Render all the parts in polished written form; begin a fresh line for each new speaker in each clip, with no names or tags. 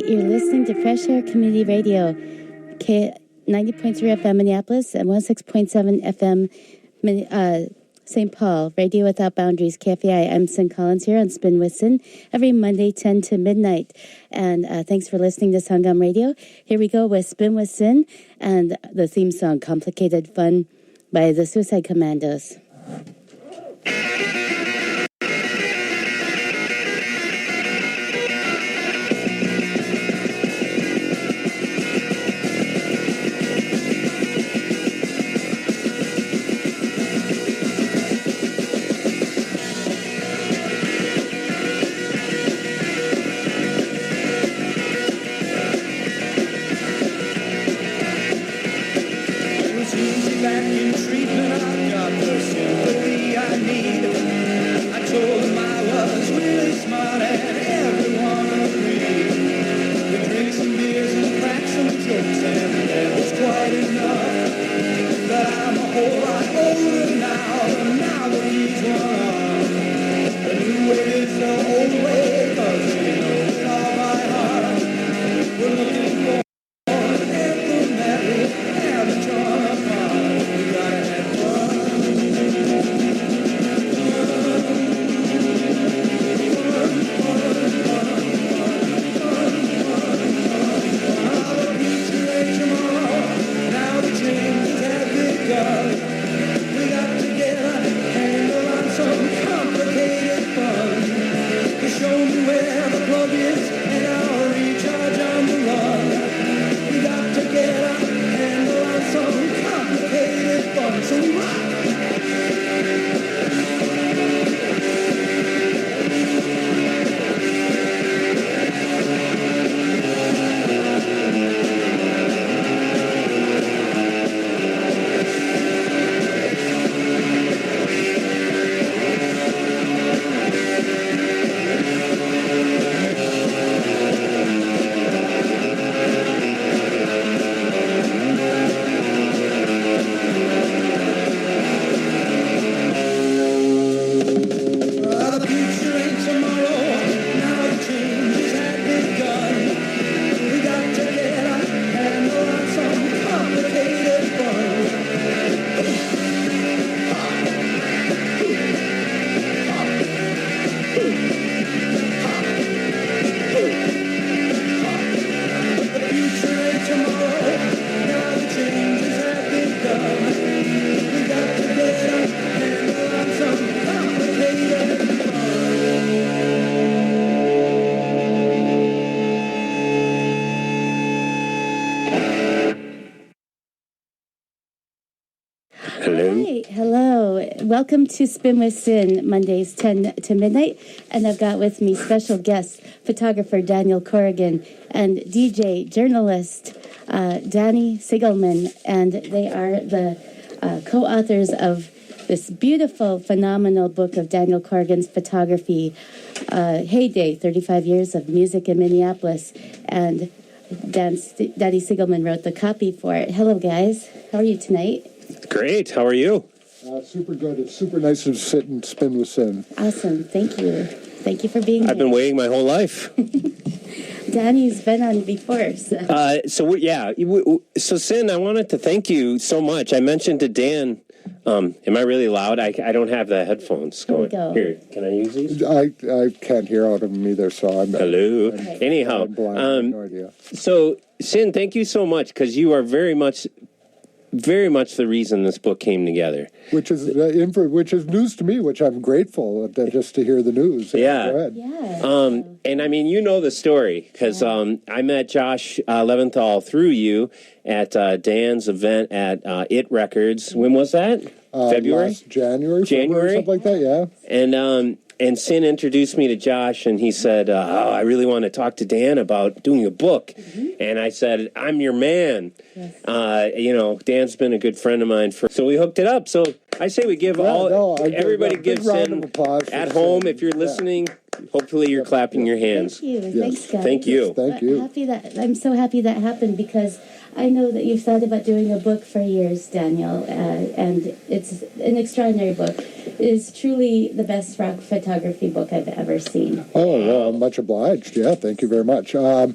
You're listening to Fresh Air Community Radio, 90.3 FM Minneapolis and 106.7 FM St. Paul, Radio Without Boundaries, KFAI. I'm Cyn Collins here on Spin with Cyn every Monday, 10 to midnight. And thanks for listening to Sangam Radio. Here we go with Spin with Cyn and the theme song, Complicated Fun by the Suicide Commandos. Welcome to Spin with Cyn, Mondays 10 to midnight. And I've got with me special guest, photographer Daniel Corrigan, and DJ, journalist Danny Sigelman. And they are the co-authors of this beautiful, phenomenal book of Daniel Corrigan's photography, Heyday, 35 Years of Music in Minneapolis. And Danny Sigelman wrote the copy for it. Hello, guys. How are you tonight?
Great. How are you?
Super good. It's super nice to sit and spin with Cyn.
Awesome. Thank you. Thank you for being here.
I've been waiting my whole life.
Danny's been on before. So
Cyn, I wanted to thank you so much. I mentioned to Dan, am I really loud? I don't have the headphones going. Here, can I use these?
I can't hear out of them either, so I'm...
Hello. Anyhow.
I'm blind. I have no idea.
So, Cyn, thank you so much, because you are very much the reason this book came together.
Which is news to me, which I'm grateful just to hear the news.
Yeah.
Go ahead.
Yeah.
And I mean, you know the story, because I met Josh Leventhal through you at Dan's event at It Records. When was that? February?
Last January, something like that, yeah.
And Cyn introduced me to Josh, and he said, I really want to talk to Dan about doing a book. Mm-hmm. And I said, I'm your man. Yes. Dan's been a good friend of mine. So we hooked it up. So I say we give everybody gives Cyn at home. If you're listening, hopefully you're clapping your hands.
Thank you. Yes. Thanks, guys.
Thank you.
Thank you.
I'm so happy that happened because I know that you've thought about doing a book for years, Daniel, and it's an extraordinary book. It is truly the best rock photography book I've ever seen.
Oh, well, I'm much obliged. Yeah, thank you very much. So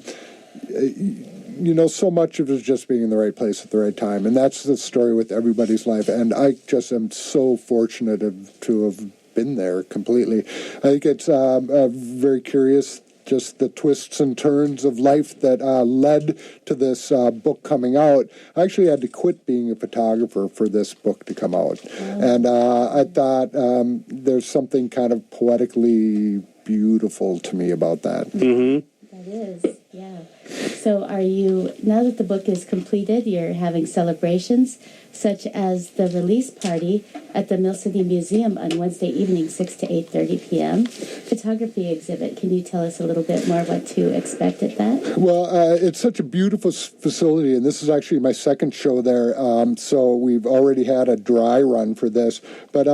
much of it is just being in the right place at the right time, and that's the story with everybody's life. And I just am so fortunate to have been there completely. I think it's very curious, just the twists and turns of life that led to this book coming out. I actually had to quit being a photographer for this book to come out. And I thought there's something kind of poetically beautiful to me about that.
Mm-hmm.
That is, yeah. So are you, now that the book is completed, you're having celebrations such as the release party at the Mill City Museum on Wednesday evening, 6 to 8:30 p.m. Photography exhibit. Can you tell us a little bit more what to expect at that?
Well, it's such a beautiful facility, and this is actually my second show there. So we've already had a dry run for this, but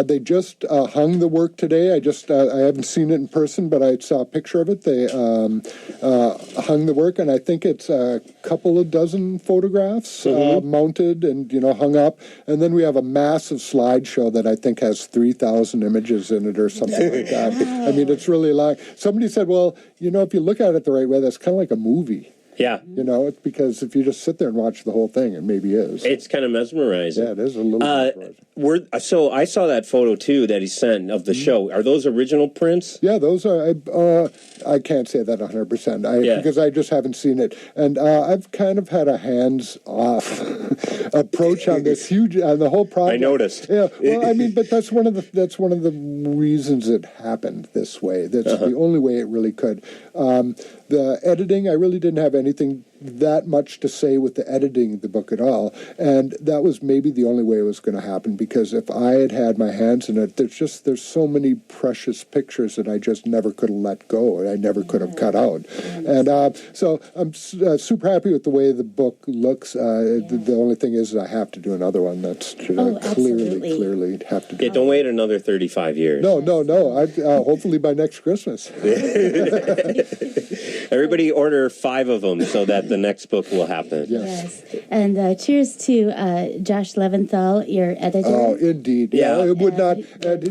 they just hung the work today. I haven't seen it in person, but I saw a picture of it. They hung the work, and I think it's a couple of dozen photographs mounted and hung up, and then we have a massive slideshow that I think has 3,000 images in it or something like that.
Wow.
I mean, it's really like somebody said, well, if you look at it the right way, that's kind of like a movie.
Yeah.
It's because if you just sit there and watch the whole thing, it maybe is.
It's kind of mesmerizing.
Yeah, it is a little mesmerizing.
So I saw that photo, too, that he sent of the show. Are those original prints?
Yeah, those are, I can't say that 100%, because I just haven't seen it. And I've kind of had a hands-off approach on this on the whole project.
I noticed.
Yeah, well, I mean, but that's one of the reasons it happened this way. That's the only way it really could. The editing, I really didn't have anything that much to say with the editing of the book at all, and that was maybe the only way it was going to happen, because if I had my hands in it, there's so many precious pictures that I just never could have let go, and I never could have cut out. And so I'm super happy with the way the book looks. The only thing is I have to do another one. That's clearly have to do.
Yeah, don't wait another 35 years.
No. Hopefully by next Christmas.
Everybody order 5 of them so that the next book will happen.
Yes.
And cheers to Josh Leventhal, your editor.
Oh, indeed.
Yeah.
It would not.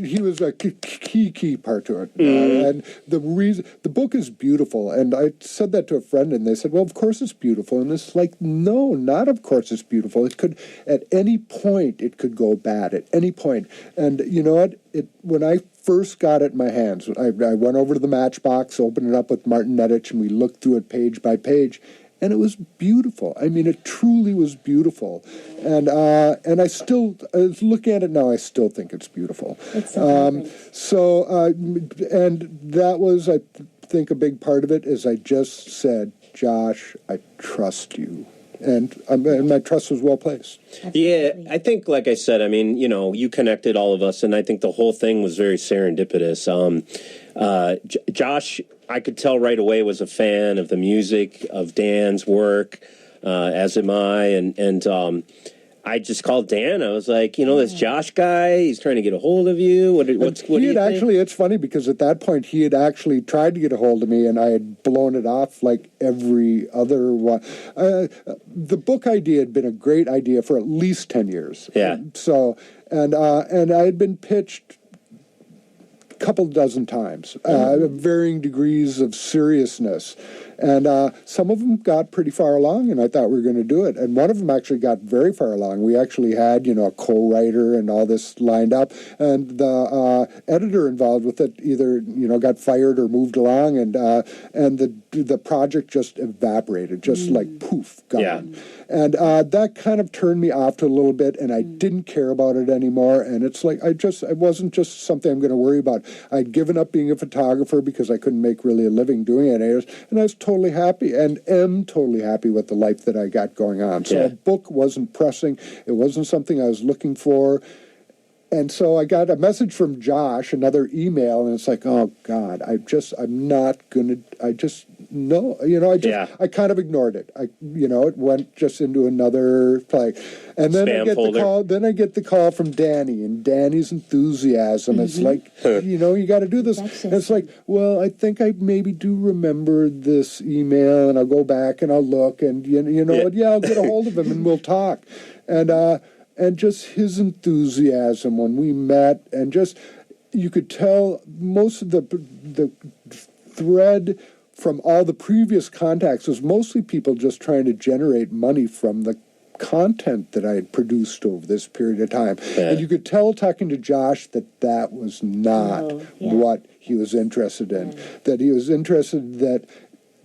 He was a key part to it. And the book is beautiful. And I said that to a friend, and they said, "Well, of course it's beautiful." And it's like, no, not of course it's beautiful. It could, at any point, it could go bad. At any point. And you know what? When I first got it in my hands, I went over to the Matchbox, opened it up with Martin Nedich, and we looked through it page by page. And it was beautiful. I mean, it truly was beautiful. And I still, looking at it now, I still think it's beautiful.
It's so
and that was, I think, a big part of it is I just said, Josh, I trust you. And my trust was well placed.
Yeah, I think, like I said, I mean, you connected all of us, and I think the whole thing was very serendipitous. Josh, I could tell right away, was a fan of the music, of Dan's work, as am I, and I just called Dan. I was like, this Josh guy, he's trying to get a hold of you. What do you think?
It's funny because at that point he had actually tried to get a hold of me, and I had blown it off like every other one. The book idea had been a great idea for at least 10 years.
Yeah.
And I had been pitched a couple dozen times, varying degrees of seriousness. And some of them got pretty far along, and I thought we were going to do it. And one of them actually got very far along. We actually had, a co-writer and all this lined up. And the editor involved with it either, got fired or moved along, and the project just evaporated, just like poof, gone.
Yeah.
And that kind of turned me off to a little bit, and I didn't care about it anymore. And it's like it wasn't just something I'm going to worry about. I'd given up being a photographer because I couldn't make really a living doing it, and I was totally happy and am totally happy with the life that I got going on. So a book wasn't pressing. It wasn't something I was looking for. And so I got a message from Josh, another email, and it's like, oh God, no, I kind of ignored it. It went just into another play. And then
Spam
I get
folder.
the call. Then I get the call from Danny, and Danny's enthusiasm. It's like, you got to do this. And it's like, well, I think I maybe do remember this email, and I'll go back and I'll look, and I'll get a hold of him and we'll talk. And just his enthusiasm when we met, and just you could tell most of the thread from all the previous contacts was mostly people just trying to generate money from the content that I had produced over this period of time. Yeah. And you could tell talking to Josh that was not what he was interested in. Yeah. That he was interested that,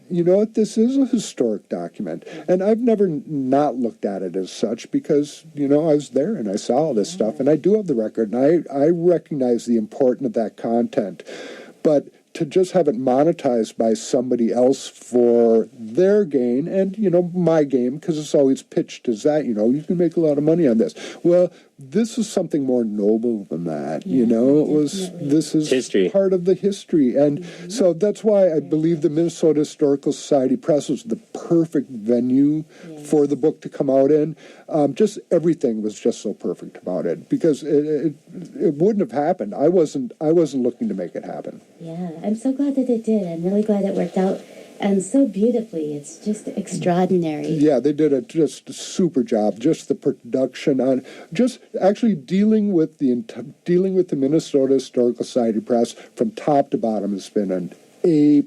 this is a historic document. And I've never not looked at it as such because, I was there and I saw all this stuff. And I do have the record. And I recognize the importance of that content. But to just have it monetized by somebody else for their gain and, my game, because it's always pitched as that, you can make a lot of money on this. Well, this is something more noble than that, This is
history.
Part of the history. And so that's why I believe the Minnesota Historical Society Press was the perfect venue for the book to come out in. Just everything was just so perfect about it because it wouldn't have happened. I wasn't looking to make it happen.
Yeah, I'm so glad that it did. I'm really glad it worked out. And so beautifully. It's just extraordinary.
Yeah, they did just a super job. Just the production on, just actually dealing with the Minnesota Historical Society Press from top to bottom has been an A+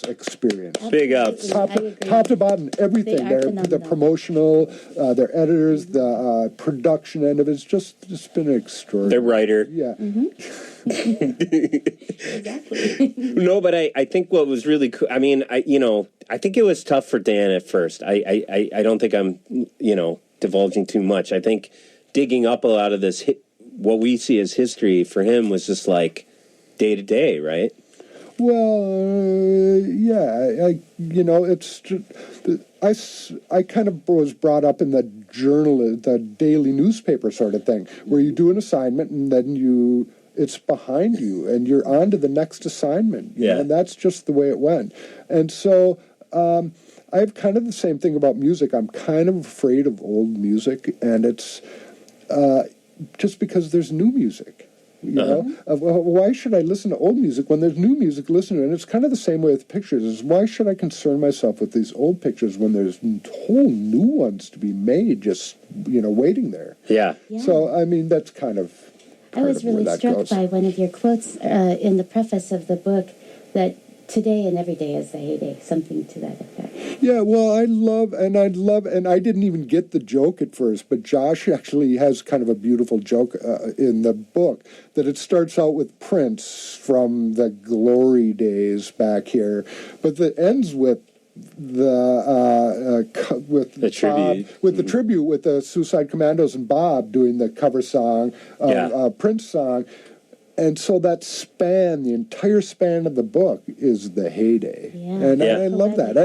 experience.
Big ups.
Top to bottom, everything. The promotional, their editors, the production end of it's just been extraordinary.
Their writer.
Yeah.
Exactly.
No, but I think what was really cool. I mean, I think it was tough for Dan at first. I don't think I'm divulging too much. I think digging up a lot of this, what we see as history for him was just like day to day, right?
Well, it's just, I kind of was brought up in the daily newspaper sort of thing, where you do an assignment and then it's behind you and you're on to the next assignment. And that's just the way it went. And so I have kind of the same thing about music. I'm kind of afraid of old music, and it's just because there's new music. Why should I listen to old music when there's new music to listen to? And it's kind of the same way with pictures. Is why should I concern myself with these old pictures when there's whole new ones to be made just, waiting there?
Yeah.
So, I mean, that's kind of
I was really struck by one of your quotes in the preface of the book that today and every day is the heyday, something to that effect.
Yeah, well, and I didn't even get the joke at first, but Josh actually has kind of a beautiful joke in the book that it starts out with Prince from the glory days back here, but that ends with the tribute with the Suicide Commandos and Bob doing the cover song, Prince song. And so that span, the entire span of the book, is the heyday, and I love that.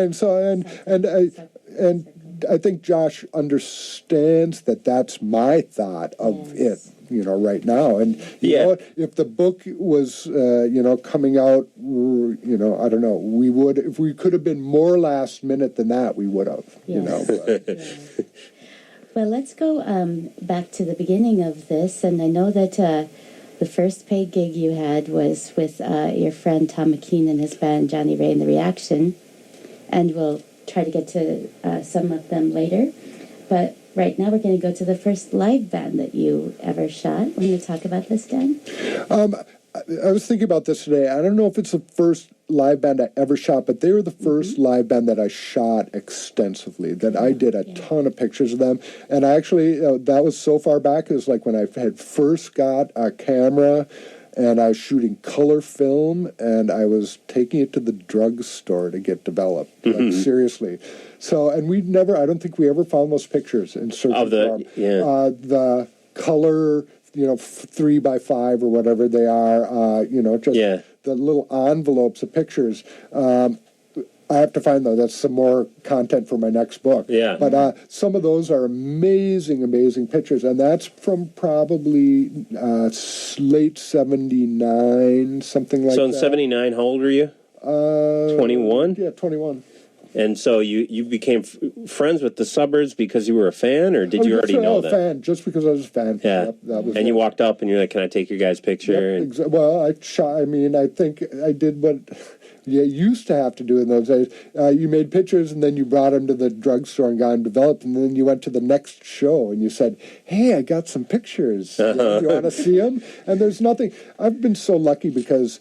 And I think Josh understands that that's my thought of it, right now. And you know what? If the book was, coming out, I don't know, we would, if we could have been more last minute than that, we would have, But.
Well, let's go back to the beginning of this, and I know that. The first paid gig you had was with your friend Tom McKean and his band Johnny Ray and the Reaction, and we'll try to get to some of them later. But right now we're going to go to the first live band that you ever shot. Want to talk about this, Dan?
I was thinking about this today. I don't know if it's the first live band I ever shot, but they were the first live band that I shot extensively, that I did a ton of pictures of them. And I actually, that was so far back, it was like when I had first got a camera and I was shooting color film and I was taking it to the drugstore to get developed, like seriously. So, and I don't think we ever found those pictures in search of the color, 3x5 or whatever they are, the little envelopes of pictures. I have to find, though, that's some more content for my next book.
Yeah.
But some of those are amazing, amazing pictures, and that's from probably late 79, something like that.
So in 79, how old were you? 21?
Yeah, 21.
And so you became friends with the Suburbs because you were a fan, or did you already know
a
that?
fan, just because I was a fan.
Yeah.
Yep, that was
and
it.
you walked up and you're like, "Can I take your guys' picture?"
Yep, well, I think I did what you used to have to do in those days. You made pictures and then you brought them to the drugstore and got them developed, and then you went to the next show and you said, "Hey, I got some pictures. You want to see them?" And there's nothing. I've been so lucky because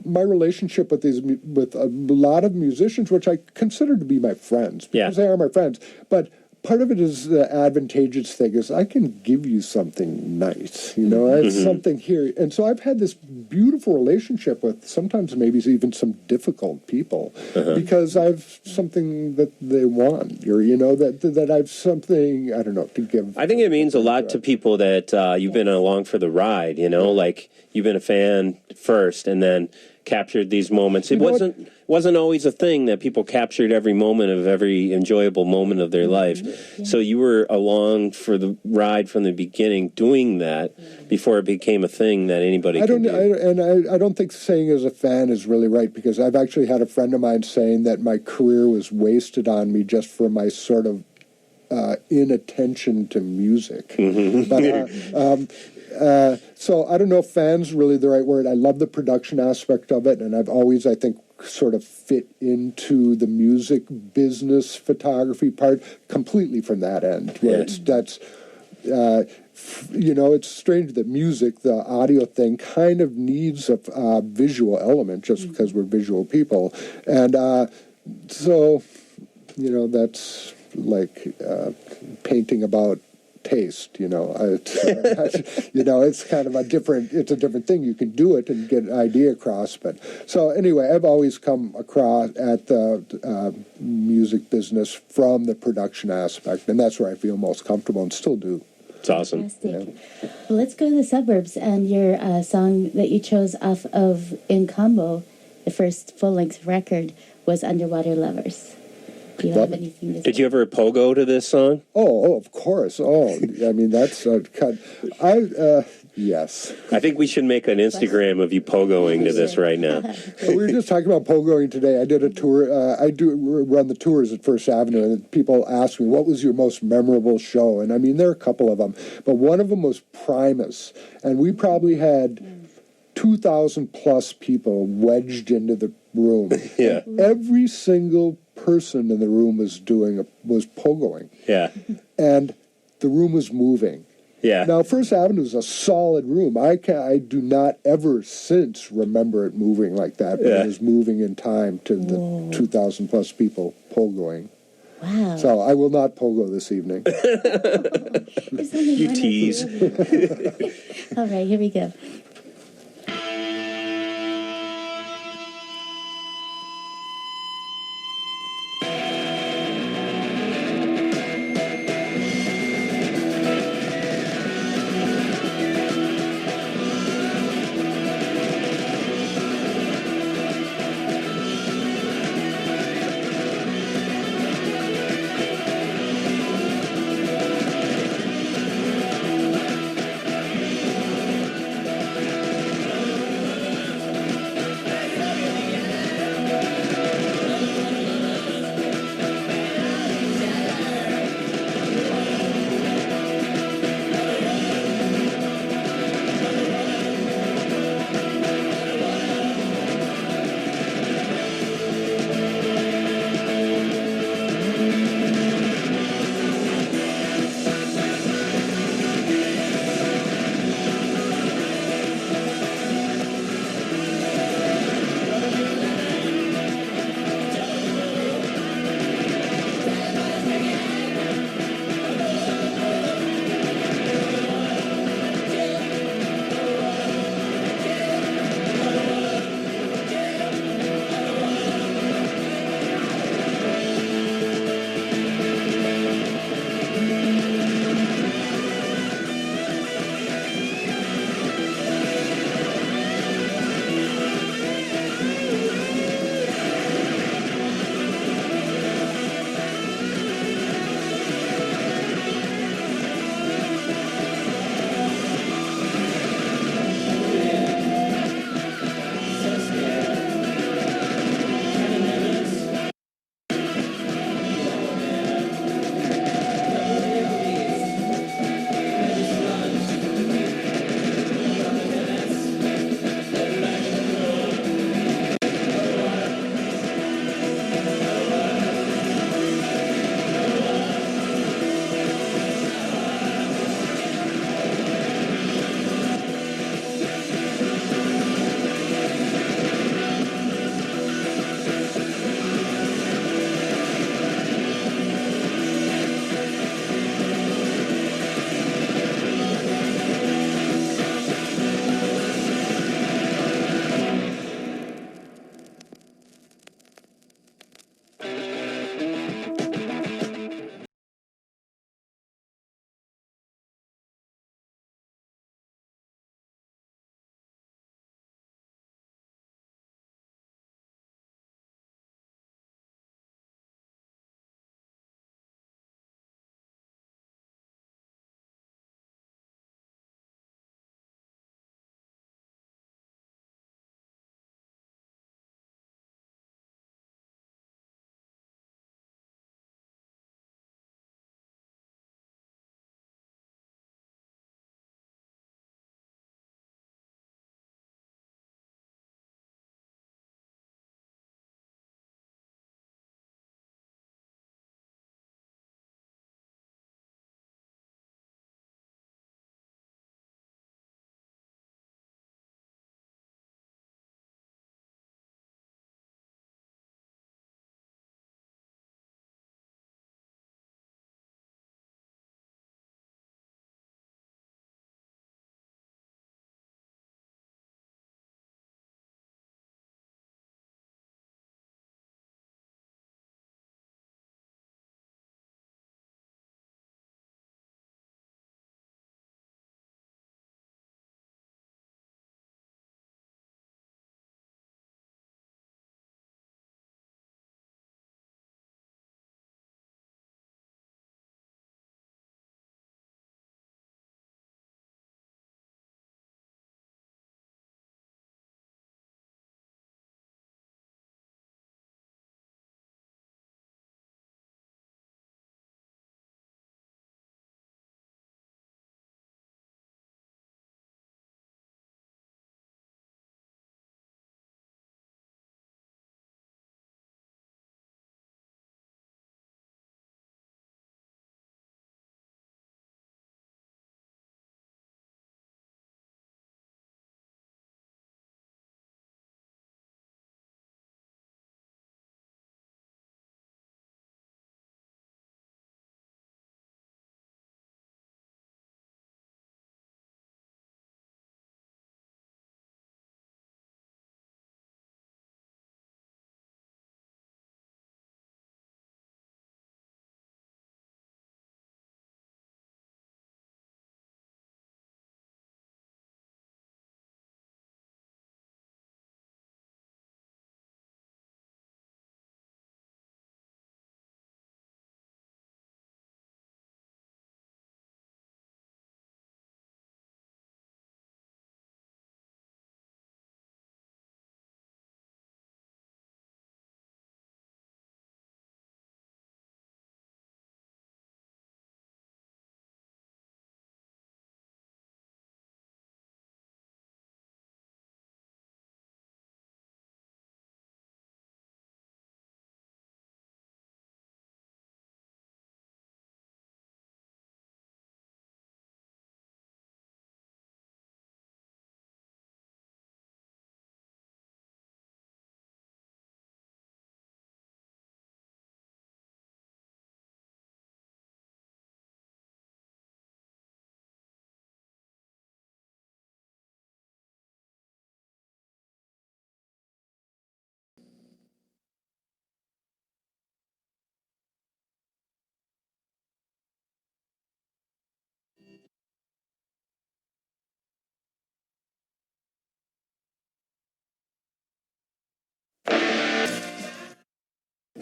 my relationship with a lot of musicians, which I consider to be my friends, because they are my friends, but part of it is the advantageous thing is I can give you something nice, I have something here. And so I've had this beautiful relationship with sometimes maybe even some difficult people because I've something that they want, or, that I've something, I don't know, to give.
I think it means a lot to people that you've been along for the ride, like you've been a fan first and then captured these moments. It wasn't always a thing that people captured every moment of every enjoyable moment of their life. Yeah. So you were along for the ride from the beginning, doing that before it became a thing that anybody could do.
I don't think saying as a fan is really right, because I've actually had a friend of mine saying that my career was wasted on me just for my sort of inattention to music. But so I don't know if fan's really the right word. I love the production aspect of it, and I've always, I think, sort of fit into the music business photography part completely from that end, where it's strange that music, the audio thing, kind of needs a visual element just because we're visual people. And so, that's like painting about taste, it's kind of a different thing. You can do it and get an idea across. But so anyway, I've always come across at the music business from the production aspect, and that's where I feel most comfortable and still do.
It's awesome.
Fantastic. Yeah. Well, let's go to the Suburbs, and your song that you chose off of In Combo, the first full-length record, was Underwater Lovers. Do you have anything to say?
Did you ever pogo to this song?
Oh, of course. That's a cut. Yes.
I think we should make an Instagram of you pogoing to this right now.
We were just talking about pogoing today. I did a tour. I do run the tours at First Avenue, and people ask me, what was your most memorable show? And there are a couple of them, but one of them was Primus, and we probably had 2,000 plus people wedged into the room.
Yeah.
Every single person in the room was pogoing.
Yeah.
And the room was moving.
Yeah.
Now, First Avenue is a solid room. I do not ever since remember it moving like that, but it was moving in time to the 2,000 plus people pogoing.
Wow.
So I will not pogo this evening.
You tease.
All right, here we go.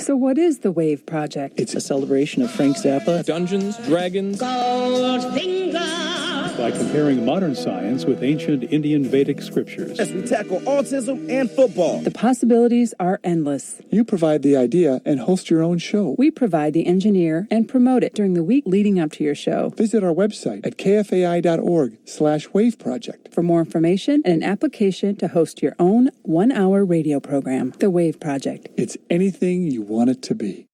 So what is the WAVE Project?
It's a celebration of Frank Zappa.
Dungeons, Dragons,
by comparing modern science with ancient Indian Vedic scriptures.
As we tackle autism and football.
The possibilities are endless.
You provide the idea and host your own show.
We provide the engineer and promote it during the week leading up to your show.
Visit our website at kfai.org/wave project
for more information and an application to host your own 1-hour radio program. The WAVE Project.
It's anything you want it to be.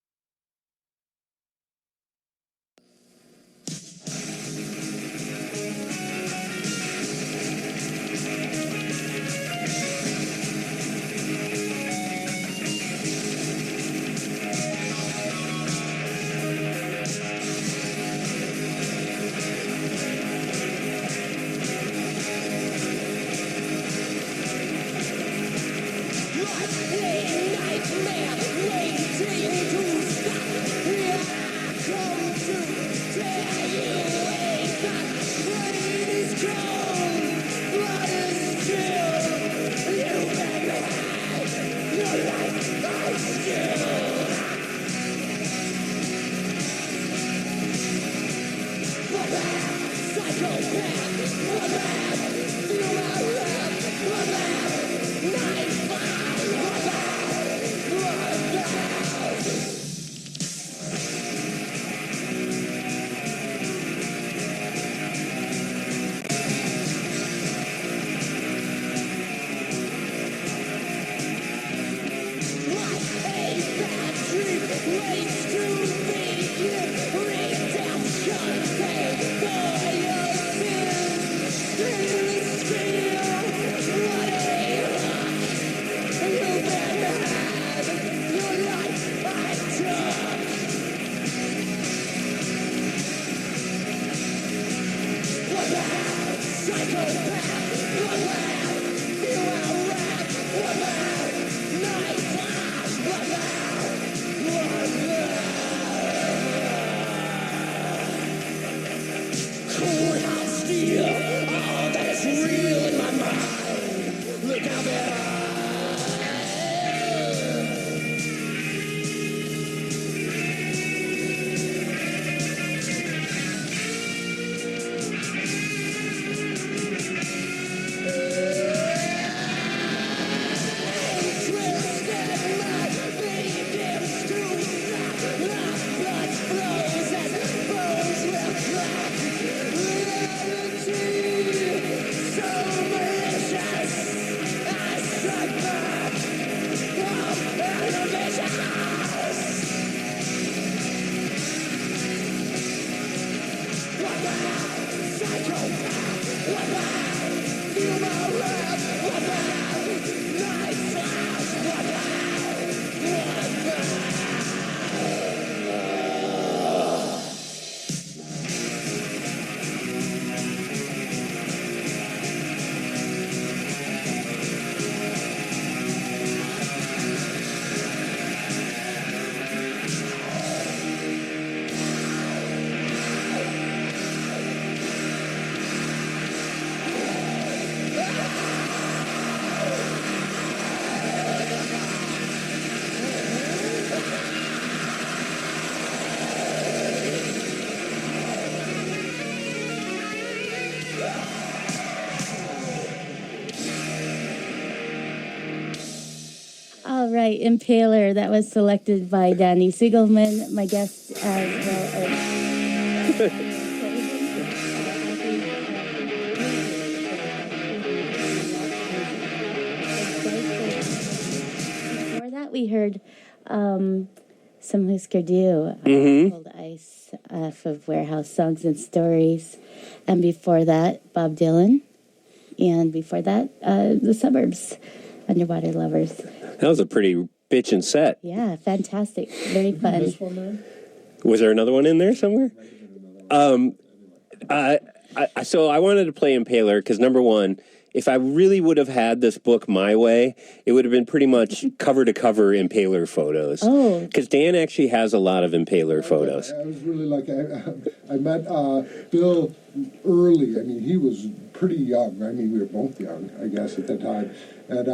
All right, Impaler, that was selected by Danny Sigelman, my guest as well Before that, we heard some Husker Du, Cold Ice, off of Warehouse Songs and Stories. And before that, Bob Dylan. And before that, The Suburbs, Underwater Lovers.
That was a pretty bitchin' set.
Yeah, fantastic. Very fun.
Was there another one in there somewhere? So I wanted to play Impaler because, number one, if I really would have had this book my way, it would have been pretty much cover-to-cover Impaler photos.
Oh.
Because Dan actually has a lot of Impaler photos.
I was really lucky. I met Bill early. I mean, he was pretty young. I mean, we were both young, I guess, at the time. And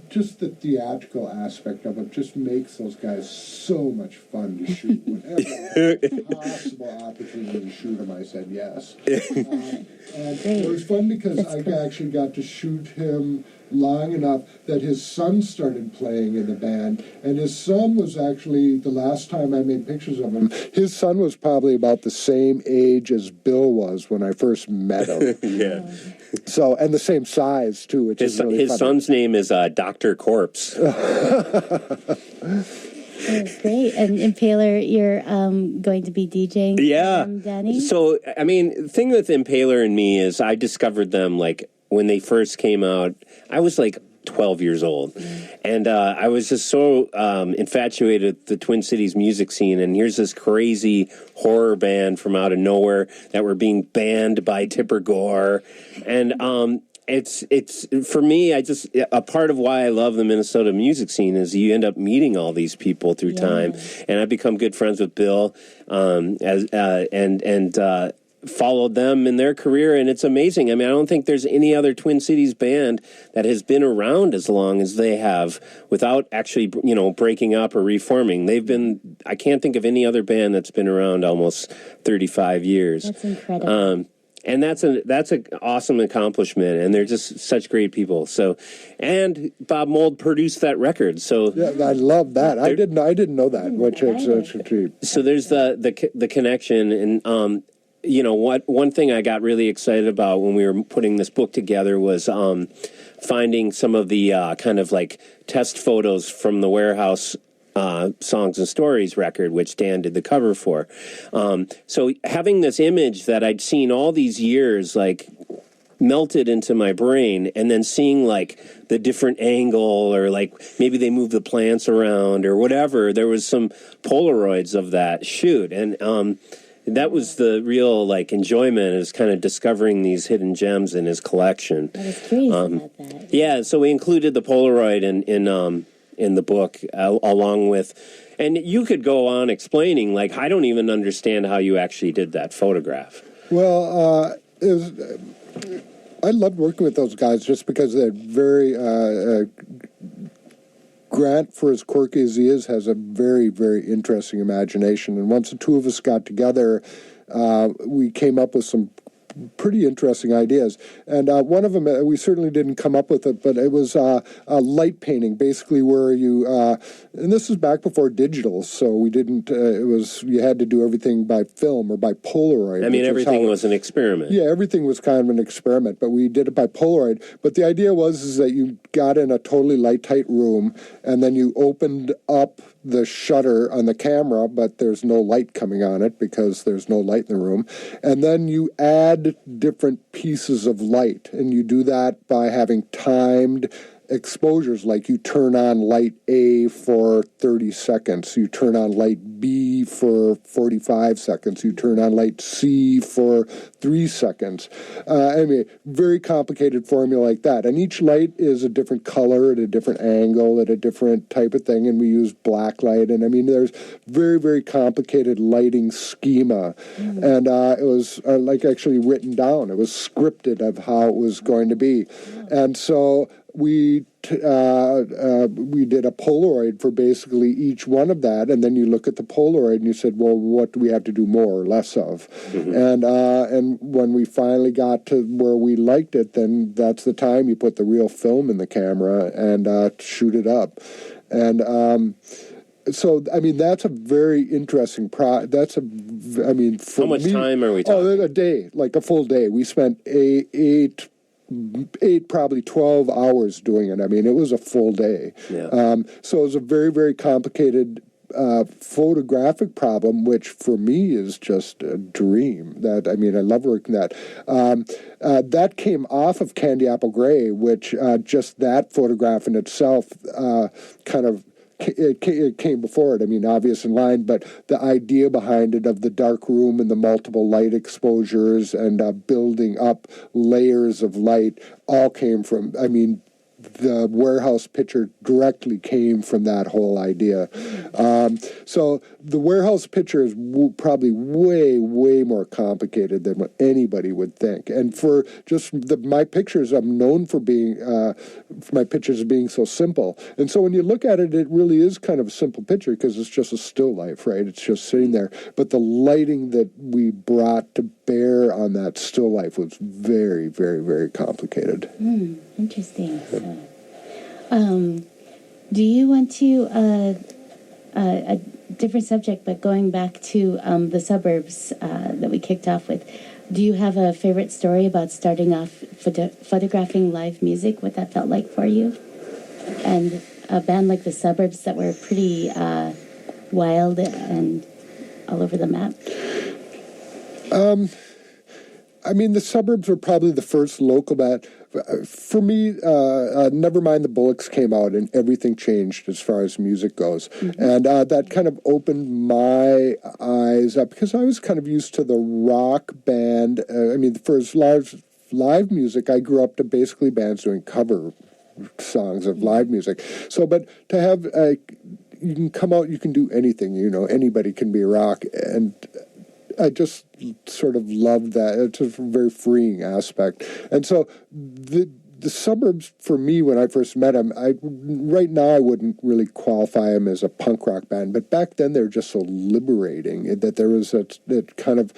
just the theatrical aspect of it just makes those guys so much fun to shoot. Whenever possible opportunity to shoot them, I said yes. And it was fun because I actually got to shoot him long enough that his son started playing in the band, and his son was actually, the last time I made pictures of him, his son was probably about the same age as Bill was when I first met him.
Yeah.
So, and the same size too, which is really
his
funny.
son's name is Dr. Corpse.
Great. And Impaler, you're going to be DJing Danny?
So, I mean, the thing with Impaler and me is I discovered them, like, when they first came out. I was, like, 12 years old. And I was just so infatuated with the Twin Cities music scene. And here's this crazy horror band from out of nowhere that were being banned by Tipper Gore. And it's for me, a part of why I love the Minnesota music scene is you end up meeting all these people through time. And I've become good friends with Bill and followed them in their career, and it's amazing. I mean, I don't think there's any other Twin Cities band that has been around as long as they have without actually, breaking up or reforming. I can't think of any other band that's been around almost 35 years.
That's incredible.
And that's an awesome accomplishment, and they're just such great people. So, and Bob Mould produced that record. So
yeah, I love that. I didn't know that. Which it's a treat.
So there's the connection, and one thing I got really excited about when we were putting this book together was finding some of the kind of like test photos from the Warehouse Songs and Stories record, which Dan did the cover for. So having this image that I'd seen all these years, like, melted into my brain, and then seeing like the different angle, or like maybe they move the plants around or whatever. There was some Polaroids of that shoot, and that was the real enjoyment, is kind of discovering these hidden gems in his collection.
I was curious about that.
Yeah, so we included the Polaroid in the book along with, and you could go on explaining, I don't even understand how you actually did that photograph.
Well, I loved working with those guys just because they're very. Grant, for as quirky as he is, has a very, very interesting imagination. And once the two of us got together, we came up with some pretty interesting ideas. And one of them, we certainly didn't come up with it, but it was light painting, basically where you, and this is back before digital, so we didn't, you had to do everything by film or by Polaroid.
I mean, everything was an experiment.
Yeah, everything was kind of an experiment, but we did it by Polaroid. But the idea is that you got in a totally light-tight room, and then you opened up the shutter on the camera, but there's no light coming on it because there's no light in the room. And then you add different pieces of light, and you do that by having timed exposures, like you turn on light A for 30 seconds, you turn on light B for 45 seconds, you turn on light C for 3 seconds. I mean, very complicated formula like that. And each light is a different color at a different angle at a different type of thing, and we use black light. And I mean, there's very, very complicated lighting schema. And it was actually written down. It was scripted of how it was going to be. And so we did a Polaroid for basically each one of that, and then you look at the Polaroid and you said, well, what do we have to do more or less of? And when we finally got to where we liked it, then that's the time you put the real film in the camera and shoot it up. And so, I mean, that's a very interesting for
How much time are we talking?
Oh, a day, like a full day. We spent eight, probably 12 hours doing it. I mean, it was a full day.
Yeah.
So it was a very, very complicated photographic problem, which for me is just a dream. I love working that. That came off of Candy Apple Gray, which just that photograph in itself it came before it. I mean, obvious in line, but the idea behind it of the dark room and the multiple light exposures and building up layers of light all came from, the warehouse picture directly came from that whole idea. So the warehouse picture is probably way more complicated than what anybody would think. And for just my pictures, I'm known for being for my pictures being so simple. And so when you look at it, it really is kind of a simple picture because it's just a still life, right? It's just sitting there. But the lighting that we brought to bear on that still life was very, very, very complicated.
Interesting. So, do you want to, a different subject, but going back to the suburbs that we kicked off with, do you have a favorite story about starting off photographing live music, what that felt like for you? And a band like the Suburbs that were pretty wild and all over the map?
I mean, the Suburbs were probably the first local band. For me, Never Mind the Bullocks came out and everything changed as far as music goes. And that kind of opened my eyes up because I was kind of used to the rock band. I mean, for as live music, I grew up to basically bands doing cover songs of live music. So, but to have, you can come out, you can do anything, you know, anybody can be rock. And I just sort of loved that. It's a very freeing aspect. And so the Suburbs, for me, when I first met them, right now I wouldn't really qualify them as a punk rock band, but back then they were just so liberating that there was that kind of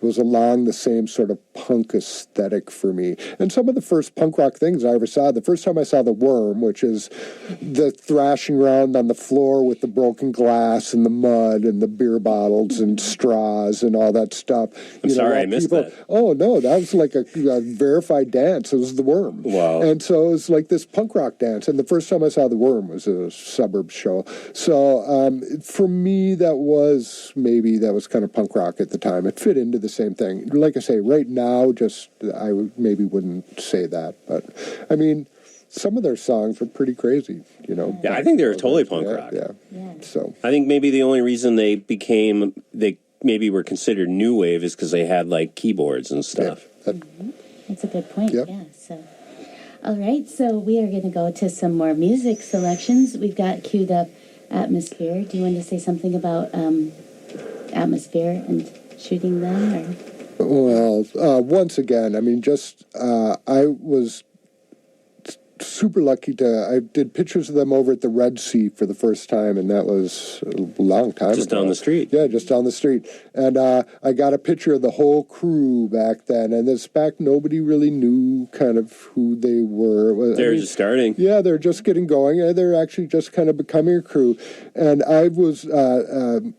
was along the same sort of punk aesthetic for me. And some of the first punk rock things I ever saw, the first time I saw The Worm, which is the thrashing around on the floor with the broken glass and the mud and the beer bottles and straws and all that stuff.
I'm sorry, I missed that.
Oh, no, that was like a verified dance. It was The Worm.
Wow.
And so it was like this punk rock dance. And the first time I saw The Worm was a Suburbs show. So for me, that was kind of punk rock at the time. It fit into the same thing. Like I say, right now, I maybe wouldn't say that, but I mean, some of their songs were pretty crazy, you know.
Yeah, I think they were totally punk rock.
Yeah. So
I think maybe the only reason they maybe were considered new wave is because they had like keyboards and stuff.
That's a good point.
Yep.
Yeah. So, all right. So we are going to go to some more music selections. We've got queued up Atmosphere. Do you want to say something about Atmosphere and shooting them? Or?
Well, once again, I mean, I was super lucky I did pictures of them over at the Red Sea for the first time, and that was a long time ago.
Just down the street.
Yeah, just down the street. And I got a picture of the whole crew back then, and this back, nobody really knew kind of who they were.
They were just starting.
Yeah, they're just getting going. They're actually just kind of becoming a crew. And I was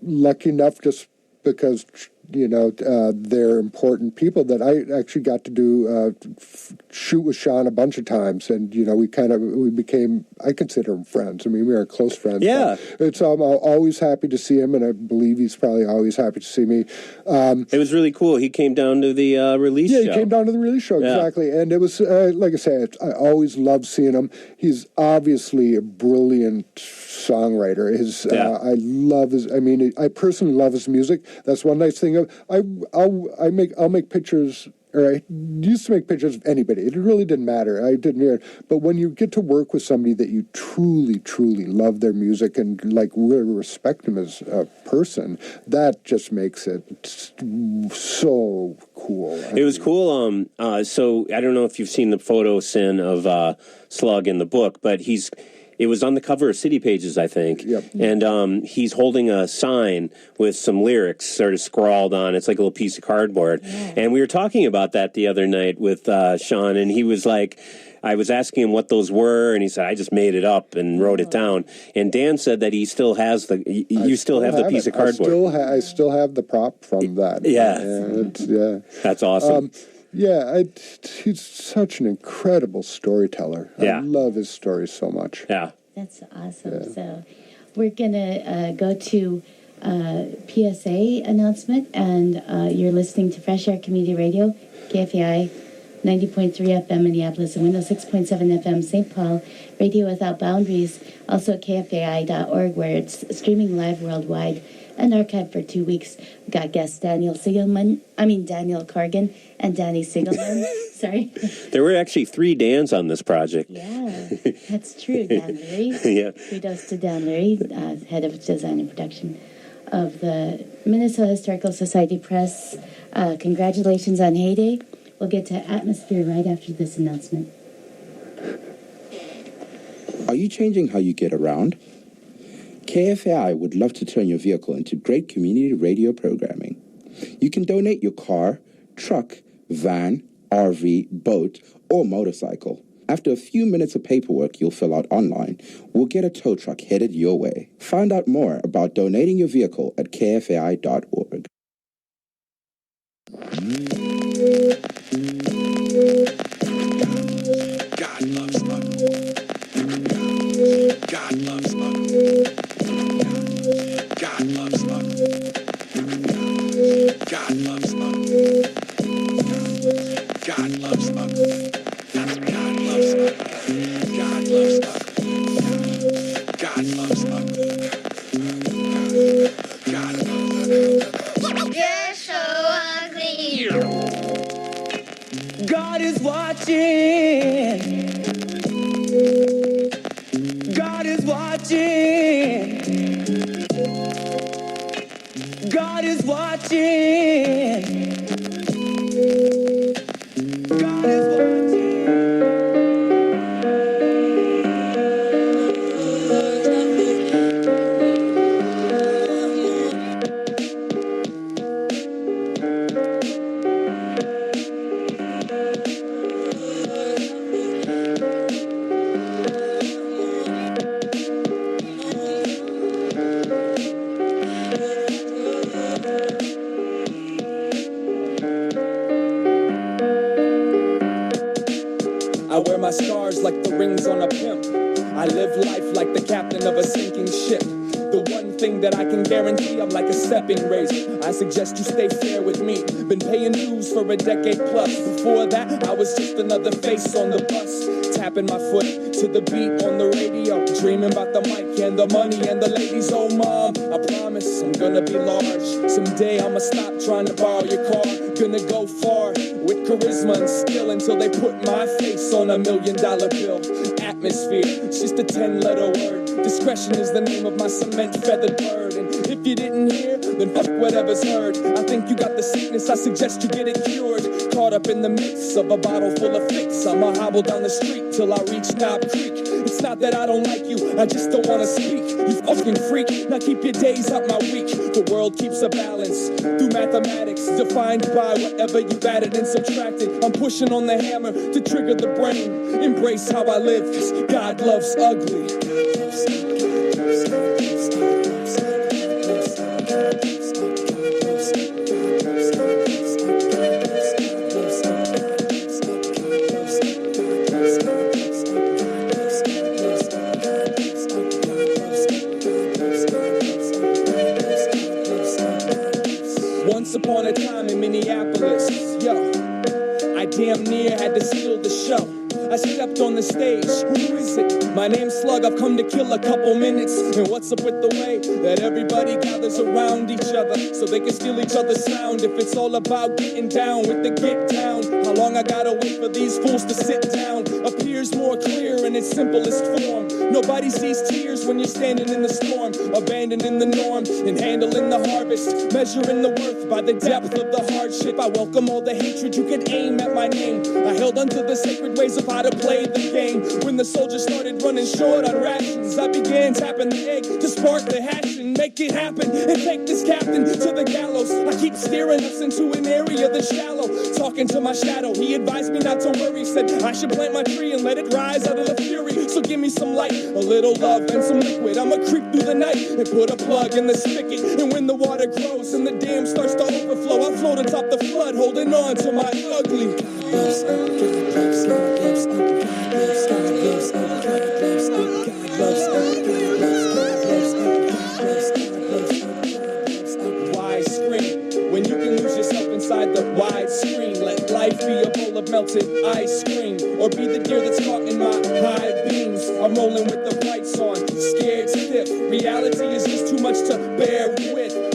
lucky enough just because, you know, they're important people that I actually got to do shoot with Sean a bunch of times, and you know, we became, I consider him friends. I mean, we are close friends.
Yeah,
I'm always happy to see him, and I believe he's probably always happy to see me.
It was really cool. He came down to the release show.
Yeah, he came down to the release show, exactly. And it was, like I say, I always love seeing him. He's obviously a brilliant songwriter. I love his. I mean, I personally love his music. That's one nice thing. I'll make pictures, or I used to make pictures of anybody. It really didn't matter. I didn't care. But when you get to work with somebody that you truly, truly love their music and like really respect them as a person, that just makes it so cool.
It was cool. So I don't know if you've seen the photo, Cyn, of Slug in the book, but it was on the cover of City Pages, I think.
Yep.
And he's holding a sign with some lyrics sort of scrawled on. It's like a little piece of cardboard. Yeah. And we were talking about that the other night with Sean, and he was like, I was asking him what those were, and he said, I just made it up and wrote it down. And Dan said that he still has the piece of cardboard.
I still have the prop from that.
Yeah. That's awesome.
He's such an incredible storyteller.
Yeah.
I love his stories so much.
Yeah.
That's awesome. Yeah. So we're going to go to PSA announcement, and you're listening to Fresh Air Community Radio, KFAI 90.3 FM Minneapolis and 106.7 FM St. Paul, Radio Without Boundaries, also at KFAI.org, where it's streaming live worldwide. and archived for 2 weeks. We got guests Daniel Corrigan and Danny Sigelman. Sorry.
There were actually 3 Dans on this project.
Yeah, that's true, Dan Leary.
Yeah.
Kudos to Dan Leary, head of design and production of the Minnesota Historical Society Press. Congratulations on Heyday. We'll get to Atmosphere right after this announcement.
Are you changing how you get around? KFAI would love to turn your vehicle into great community radio programming. You can donate your car, truck, van, RV, boat, or motorcycle. After a few minutes of paperwork you'll fill out online, we'll get a tow truck headed your way. Find out more about donating your vehicle at kfai.org.
God loves love. God loves love. God loves love. God loves love. God loves love. God loves love. God loves love. God loves love. God loves love.
You're so ugly.
God is watching. God is watching. God is watching. God is watching. I wear my scars like the rings on a pimp. I live life like the captain of a sinking ship. The one thing that I can guarantee, I'm like a stepping razor. I suggest you stay fair with me. Been paying dues for a decade plus. Before that, I was just another face on the bus. Tapping my foot to the beat on the radio. Dreaming about the mic and the money and the ladies. Oh, mom, I promise I'm gonna be large. Someday I'ma stop trying to borrow your car. Gonna go far with charisma and skill until they put my face on $1 million bill. Atmosphere, it's just a 10-letter word. Discretion is the name of my cement-feathered bird. And if you didn't hear, then fuck whatever's heard. I think you got the sickness, I suggest you get it cured. Caught up in the midst of a bottle full of fix. I'ma hobble down the street till I reach Knob Creek. It's not that I don't like you, I just don't wanna speak. You fucking freak, now keep your days out my week. The world keeps a balance through mathematics, defined by whatever you've added and subtracted. I'm pushing on the hammer to trigger the brain. Embrace how I live, 'cause God loves ugly. Once upon a time in Minneapolis, yo, I damn near had to steal the show. I stepped on the stage, who is it? My name's Slug, I've come to kill a couple minutes. And what's up with the way that everybody gathers around each other so they can steal each other's sound? If it's all about getting down with the get down, how long I gotta wait for these fools to sit down? Appears more clear in its simplest form. Nobody sees tears when you're standing in the storm, abandoning the norm and handling the harvest, measuring the worth by the depth of the hardship. I welcome all the hatred you could aim at my name. I held onto the sacred ways of how to play the game. When the soldiers started running short on rations, I began tapping the egg to spark the hatch and make it happen and take this captain to the gallows. I keep steering us into an area that's shallow, talking to my shadow. He advised me not to worry, said I should plant my tree and let it rise out of the fury. So give me some light, a little love and some liquid. I'ma creep through the night and put a plug in the spigot. And when the water grows and the dam starts to overflow, I float atop the flood, holding on to my ugly. Wide screen, when you can lose yourself inside the wide screen. Let life be a bowl of melted ice cream, or be the deer that's caught in my high beams. I'm rolling with the lights on, scared stiff. Reality is just too much to bear with.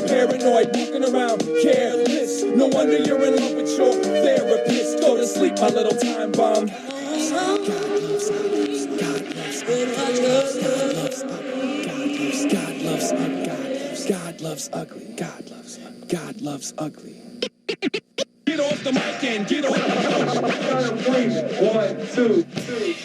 paranoid, walking around careless. No wonder you're in love with your therapist. Go to sleep, my little time bomb. God loves ugly. God loves ugly. God loves ugly. Get off the mic and get off the couch. 1, 2, 3.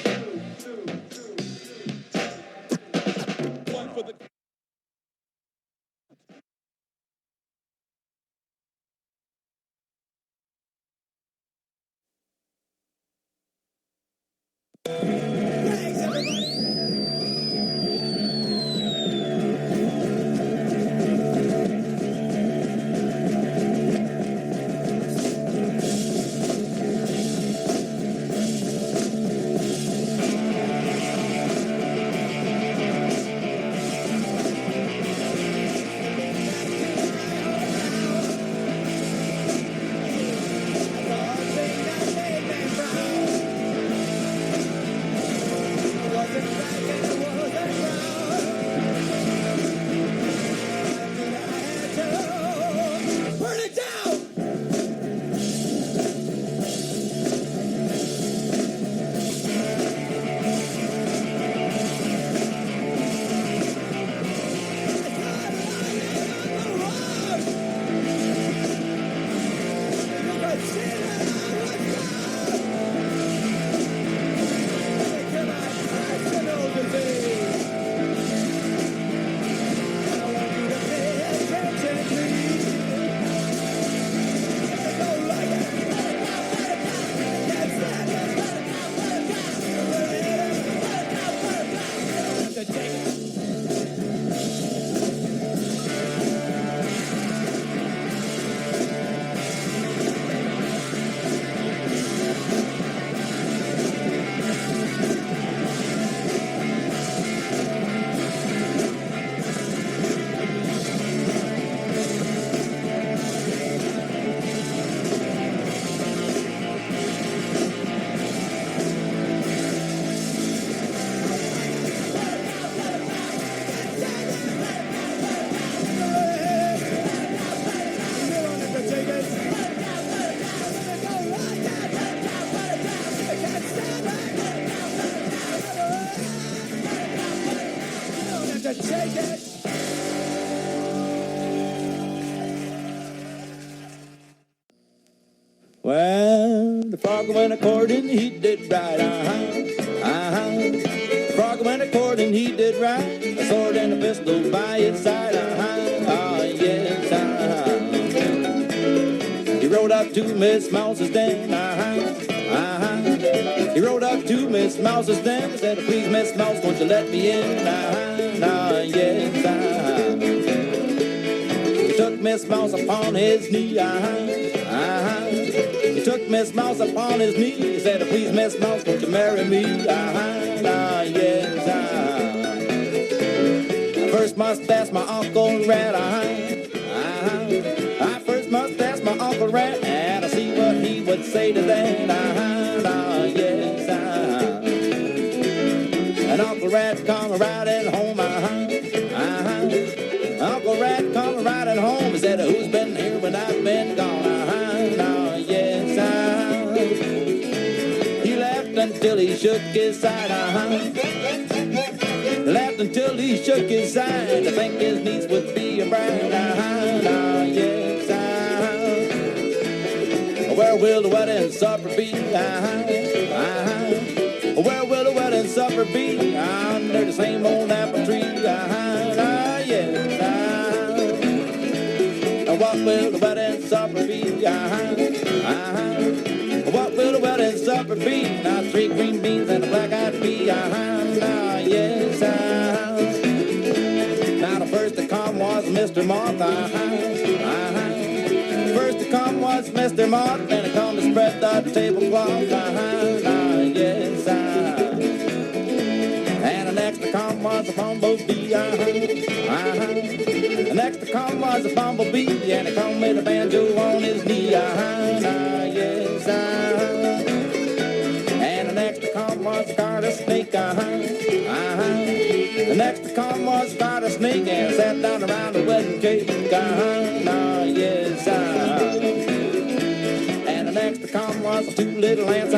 Well, the frog went a-courting, he did right, The frog went a-courting, he did right. A sword and a pistol by his side, yes, He rode up to Miss Mouse's den, He rode up to Miss Mouse's den, said, please, Miss Mouse, won't you let me in, yes, He took Miss Mouse upon his knee, He took Miss Mouse upon his knee. He said, please, Miss Mouse, won't you marry me? Yes, I first must ask my Uncle Rat. I first must ask my Uncle Rat, and I see what he would say to that. Yes, and Uncle Rat come riding home. Uncle Rat come riding home. He said, who's been here when I've been gone? He laughed until he shook his side, Laughed until he shook his side. I think his niece would be a bride, yes, Where will the wedding supper be, Where will the wedding supper be? Under the same old apple tree, yes, What will the wedding supper be, What will the wedding supper be? Now 3 green beans and a black-eyed pea, yes, Now the first to come was Mr. Moth, First to come was Mr. Moth, then he come to spread the tablecloth, yes, And the next to come was a bumblebee, The next to come was a bumblebee, and he come with a banjo on his knee, yes, And the next to come was a garter snake, The The next to come was about a snake and sat down around the wedding cake. Yes, And the next to come was two little ants.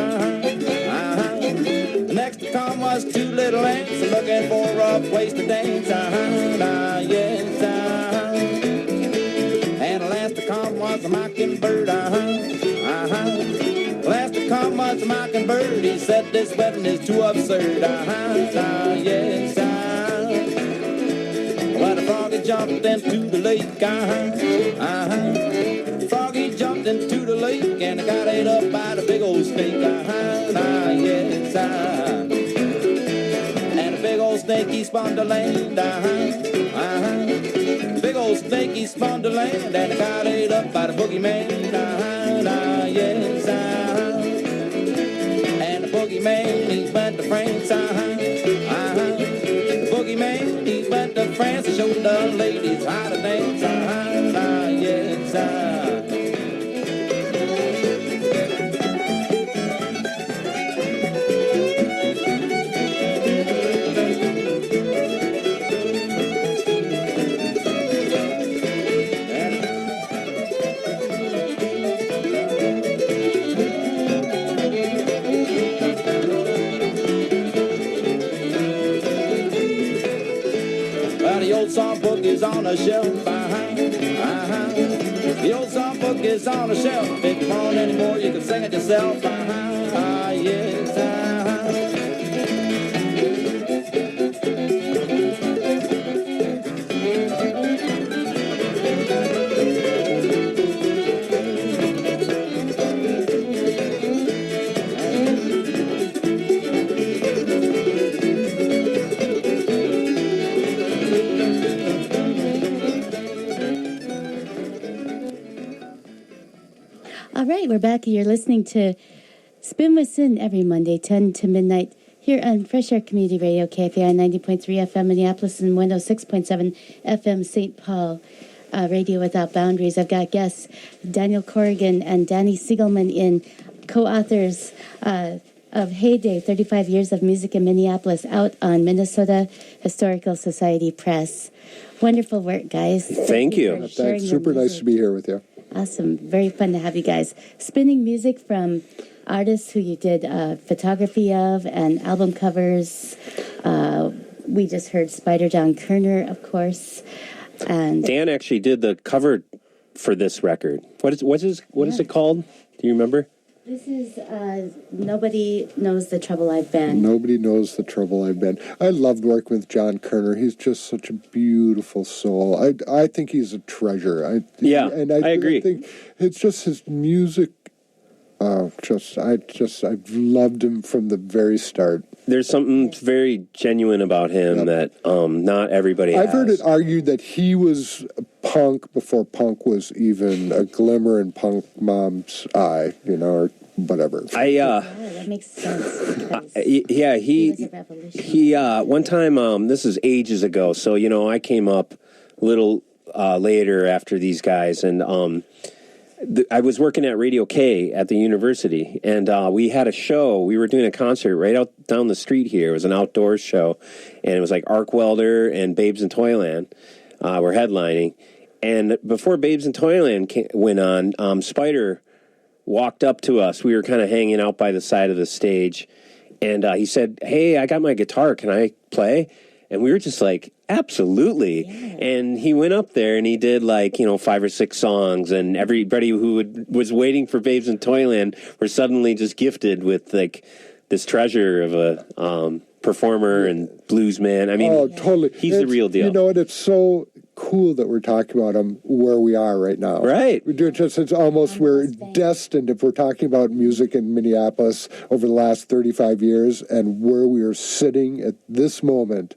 The next to come was two little ants looking for a place to dance. Yes, And the last to come was a mockingbird. Last to come was a mockingbird. He said this wedding is too absurd. Yes, Well, the froggy jumped into the lake. Froggy jumped into the lake and got ate up by the big old snake. Yes, And the big old snake he spun the land. Big old snake he spun the land and got ate up by the boogeyman. Yes, And the boogeyman he went to France. The boogeyman he went to France and showed the ladies how to dance. Yes, The old songbook is on a shelf. The old songbook is on a shelf. If you want any more, you can sing it yourself. Yes,
All right, we're back. You're listening to Spin with Cyn every Monday, 10 to midnight, here on Fresh Air Community Radio, KFAI 90.3 FM Minneapolis and 106.7 FM St. Paul. Radio Without Boundaries. I've got guests Daniel Corrigan and Danny Sigelman, in co-authors of Heyday, 35 Years of Music in Minneapolis, out on Minnesota Historical Society Press. Wonderful work, guys.
Thank you.
For sharing
Thanks.
your
Super nice
music.
to be here with you.
Awesome. Very fun to have you guys. Spinning music from artists who you did photography of and album covers. We just heard Spider John Kerner, of course. And
Dan actually did the cover for this record. What is it called? Do you remember?
this is Nobody Knows the Trouble I've Been.
Nobody Knows the Trouble I've Been. I loved working with John Kerner. He's just such a beautiful soul. I think he's a treasure. I agree. I think it's just his music. I've loved him from the very start.
There's something very genuine about him that not everybody has.
I've heard it argued that he was punk before punk was even a glimmer in punk mom's eye, or whatever.
That makes sense.
He
was a revolution.
He one time, this is ages ago, so I came up a little later after these guys, and I was working at Radio K at the university, and we had a show. We were doing a concert right out down the street here. It was an outdoors show, and it was like Arc Welder and Babes in Toyland were headlining. And before Babes in Toyland went on, Spider walked up to us. We were kind of hanging out by the side of the stage, and he said, "Hey, I got my guitar. Can I play?" And we were just like, absolutely. Yeah. And he went up there and he did 5 or 6 songs, and everybody who was waiting for Babes in Toyland were suddenly just gifted with this treasure of a performer and blues man. I mean,
totally.
He's the real deal.
You know what? It's so cool that we're talking about him where we are right now.
Right.
It's almost we're destined, if we're talking about music in Minneapolis over the last 35 years and where we are sitting at this moment,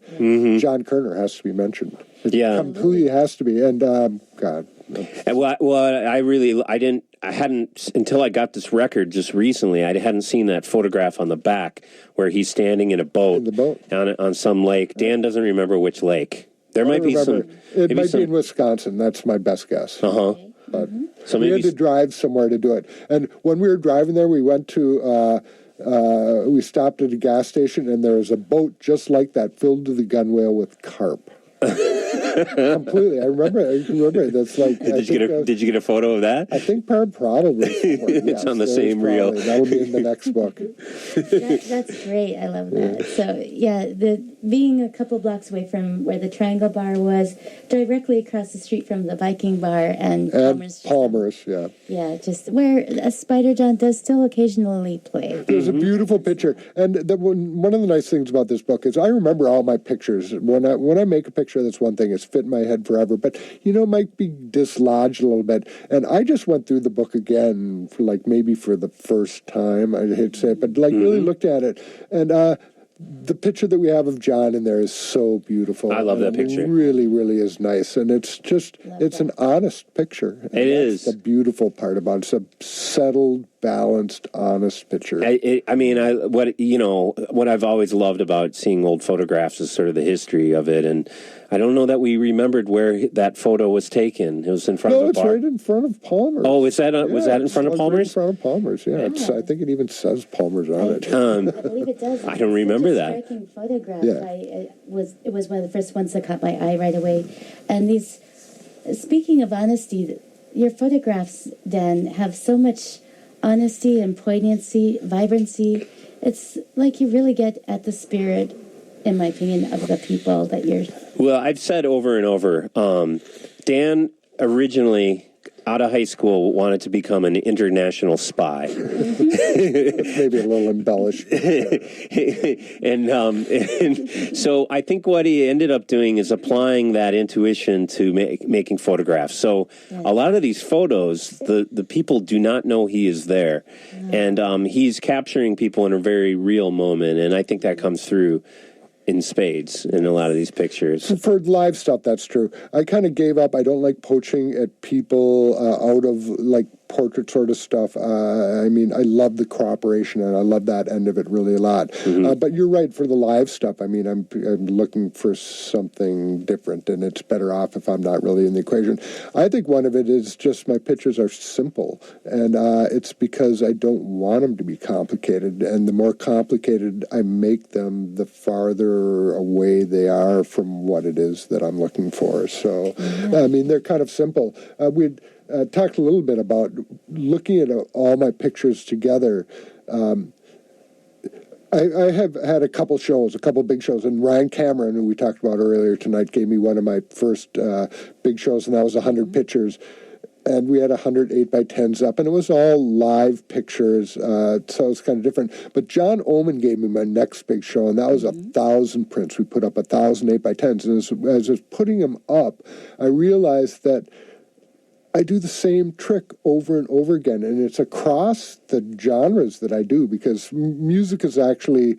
John Kerner has to be mentioned. It completely has to be. And, God. I hadn't, until I got this record just recently, I hadn't seen that photograph on the back where he's standing in a boat, on some lake. Dan doesn't remember which lake. There might be some. It might be in Wisconsin. That's my best guess. But
so
we had to drive somewhere to do it. And when we were driving there, we went to we stopped at a gas station, and there was a boat just like that, filled to the gunwale with carp. Completely. I remember it. That's like.
Did you get a photo of that?
I think probably.
It's on the same reel.
That'll be in the next book.
That's great. I love that. So yeah, being a couple blocks away from where the Triangle Bar was, directly across the street from the Viking Bar and Palmer's.
Yeah.
Yeah, just where a Spider John does still occasionally play.
There's a beautiful picture, and one of the nice things about this book is I remember all my pictures. When I make a picture, that's one thing. It's fit in my head forever, but it might be dislodged a little bit. And I just went through the book again, maybe for the first time. I hate to say it, but really looked at it, and the picture that we have of John in there is so beautiful.
I love that picture.
It really, really is nice, and it's an honest picture. And
it is
the beautiful part about it. It's a settled, balanced, honest picture.
What I've always loved about seeing old photographs is sort of the history of it, and I don't know that we remembered where that photo was taken. It was in front of a bar.
No, it's right in front of Palmer's.
Oh, was that in front of Palmer's?
Right in front of Palmer's, yeah. I think it even says Palmer's on it.
I believe it does.
I don't remember that.
Striking photograph.
Yeah.
It was one of the first ones that caught my eye right away. And speaking of honesty, your photographs, Dan, have so much honesty and poignancy, vibrancy. It's like you really get at the spirit, in my opinion, of the people that you're...
Well, I've said over and over, Dan originally, out of high school, wanted to become an international spy.
That's maybe a little embellished.
and so I think what he ended up doing is applying that intuition to making photographs. So a lot of these photos, the people do not know he is there. And he's capturing people in a very real moment, and I think that comes through in spades in a lot of these pictures.
For live stuff, that's true. I kind of gave up. I don't like poaching at people out of portrait sort of stuff. I love the cooperation, and I love that end of it really a lot. But you're right, for the live stuff, I'm looking for something different, and it's better off if I'm not really in the equation. I think one of it is just my pictures are simple, and it's because I don't want them to be complicated, and the more complicated I make them, the farther away they are from what it is that I'm looking for. So, they're kind of simple. We'd talked a little bit about looking at all my pictures together. I have had a couple big shows, and Ryan Cameron, who we talked about earlier tonight, gave me one of my first big shows, and that was 100 pictures. And we had 100 8x10s up, and it was all live pictures, so it's kind of different. But John Oman gave me my next big show, and that was 1,000 prints. We put up 1,000 8x10s, and as I was putting them up, I realized that I do the same trick over and over again, and it's across the genres that I do, because music is actually...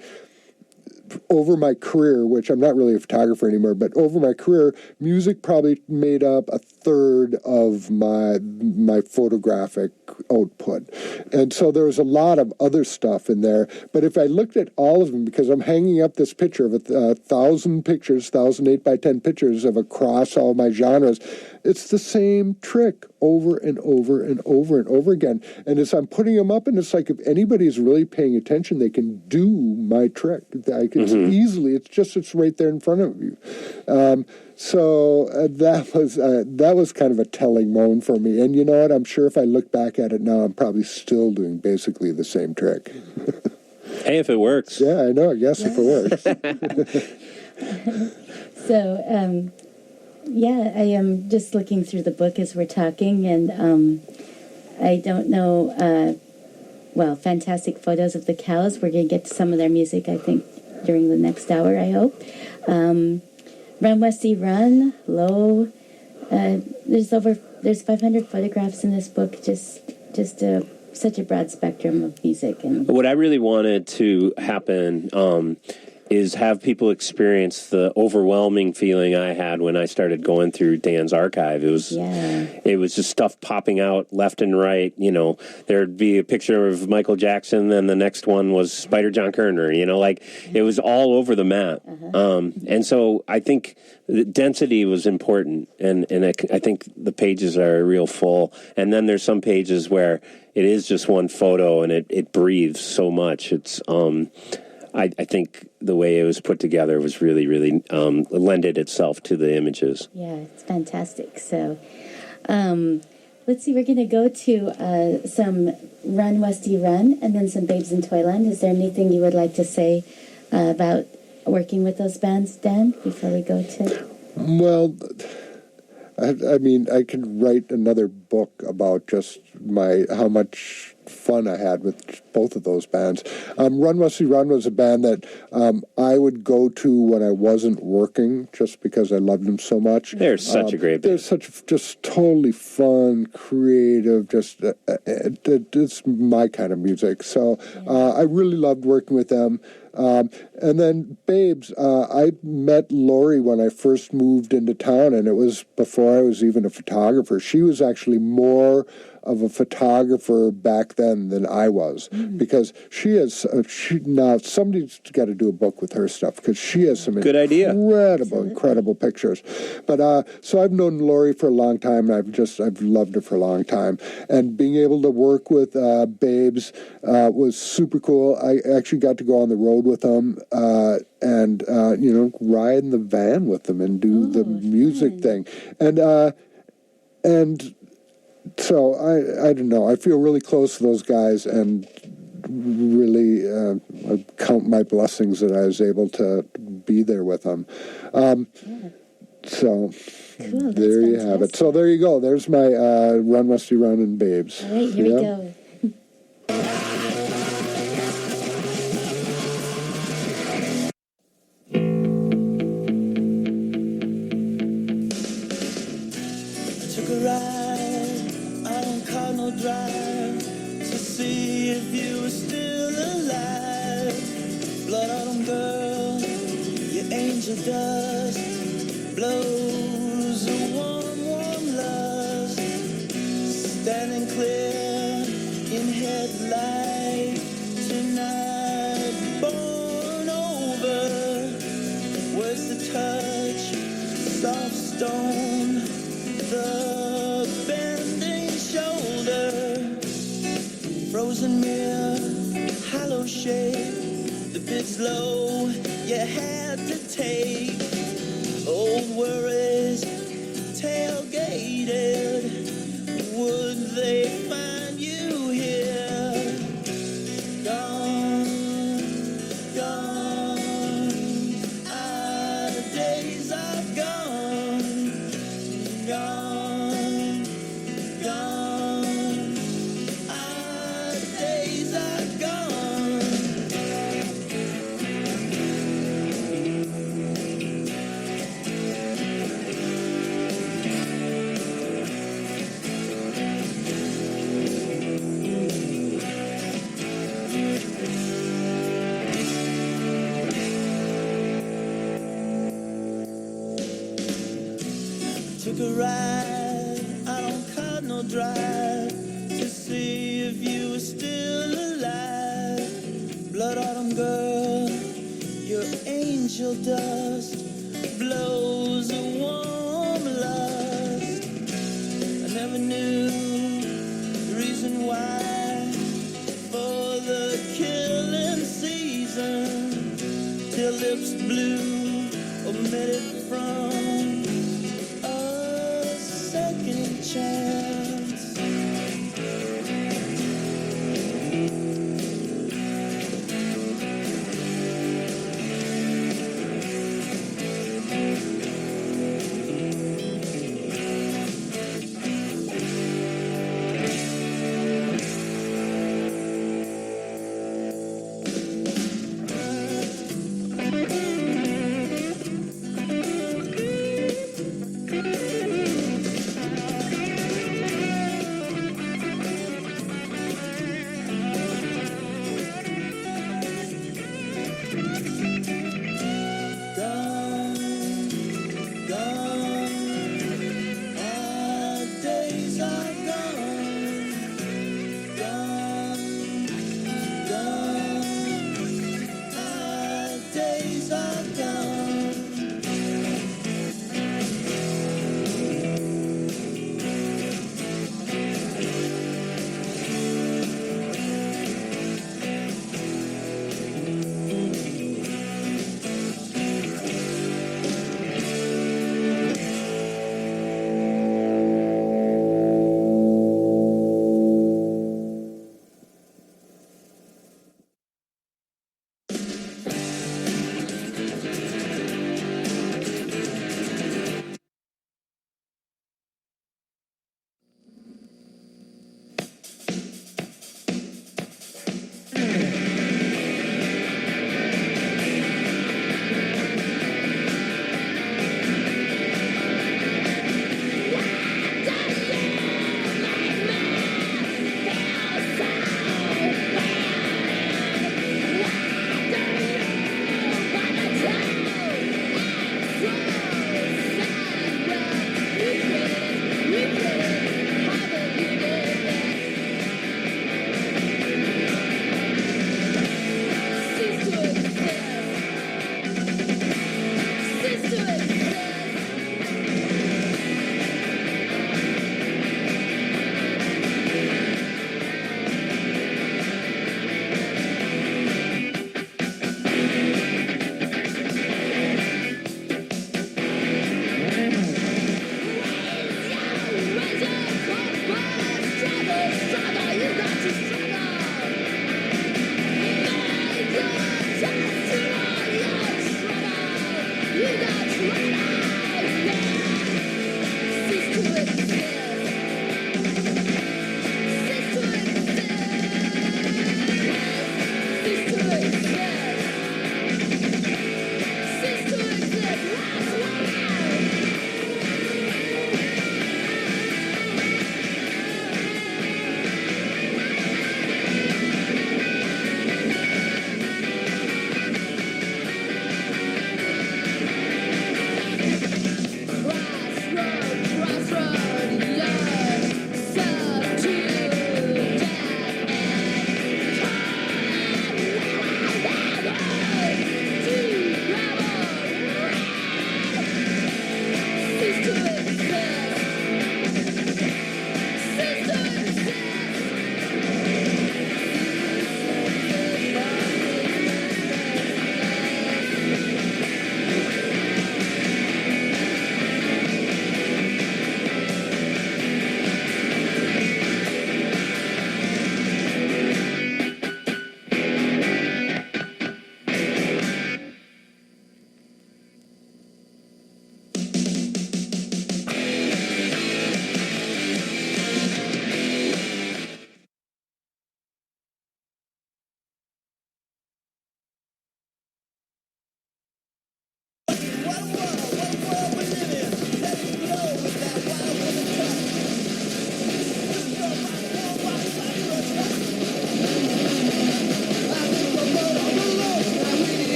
over my career, which I'm not really a photographer anymore, but over my career, music probably made up a third of my photographic output. And so there was a lot of other stuff in there. But if I looked at all of them, because I'm hanging up this picture of 1,000 pictures, 1,000 8x10 pictures of across all my genres, it's the same trick over and over and over and over again. And as I'm putting them up, and it's like if anybody's really paying attention, they can do my trick. It's easily, it's right there in front of you. So that was kind of a telling moment for me. And you know what? I'm sure if I look back at it now, I'm probably still doing basically the same trick.
Hey, if it works.
Yeah, I know. I guess if it works.
So, I am just looking through the book as we're talking, and I don't know, fantastic photos of the cows. We're going to get to some of their music, I think, during the next hour, I hope. Run, Westy, Run, Low. There's 500 photographs in this book, just such a broad spectrum of music. And
what I really wanted to happen is have people experience the overwhelming feeling I had when I started going through Dan's archive. It was just stuff popping out left and right. You know, there'd be a picture of Michael Jackson, then the next one was Spider John Kerner. You know, like it was all over the map. And so I think the density was important, and I think the pages are real full. And then there's some pages where it is just one photo, and it breathes so much. It's I think the way it was put together was really, really lended itself to the images.
Yeah, it's fantastic. So let's see, we're going to go to some Run, Westy, Run, and then some Babes in Toyland. Is there anything you would like to say about working with those bands, Dan, before we go to...
Well, I mean, I could write another book about just how much fun I had with both of those bands. Run, Westy, Run was a band that I would go to when I wasn't working, just because I loved them so much.
They're such a great band.
They're such just totally fun, creative. Just it's my kind of music. So I really loved working with them. And then Babes, I met Lori when I first moved into town, and it was before I was even a photographer. She was actually more of a photographer back then than I was, because now somebody's got to do a book with her stuff, because she has some incredible pictures. But so I've known Lori for a long time, and I've loved her for a long time. And being able to work with Babes was super cool. I actually got to go on the road with them and ride in the van with them and do the music thing. And so I don't know. I feel really close to those guys, and really I count my blessings that I was able to be there with them. So
cool,
there you have it. So there you go. There's my Run, Westy, Run, and Babes.
All right, here we go.
Drive to see if you were still alive. Blood autumn girl, your angel dust blows a warm, warm lust. Standing clear in headlight tonight, born over. Where's the touch, soft stone, the bending shoulder, frozen mirror, hollow shape, the bit's low you had to take. Old worries tailgated, would they find you here? Gone, gone, our days are gone, gone, gone, our days are gone. Took a ride out on Cardinal Drive to see if you were still alive. Blood autumn girl, your angel dust blows a warm lust. I never knew the reason why for the killing season, till lips blue omitted from second chance.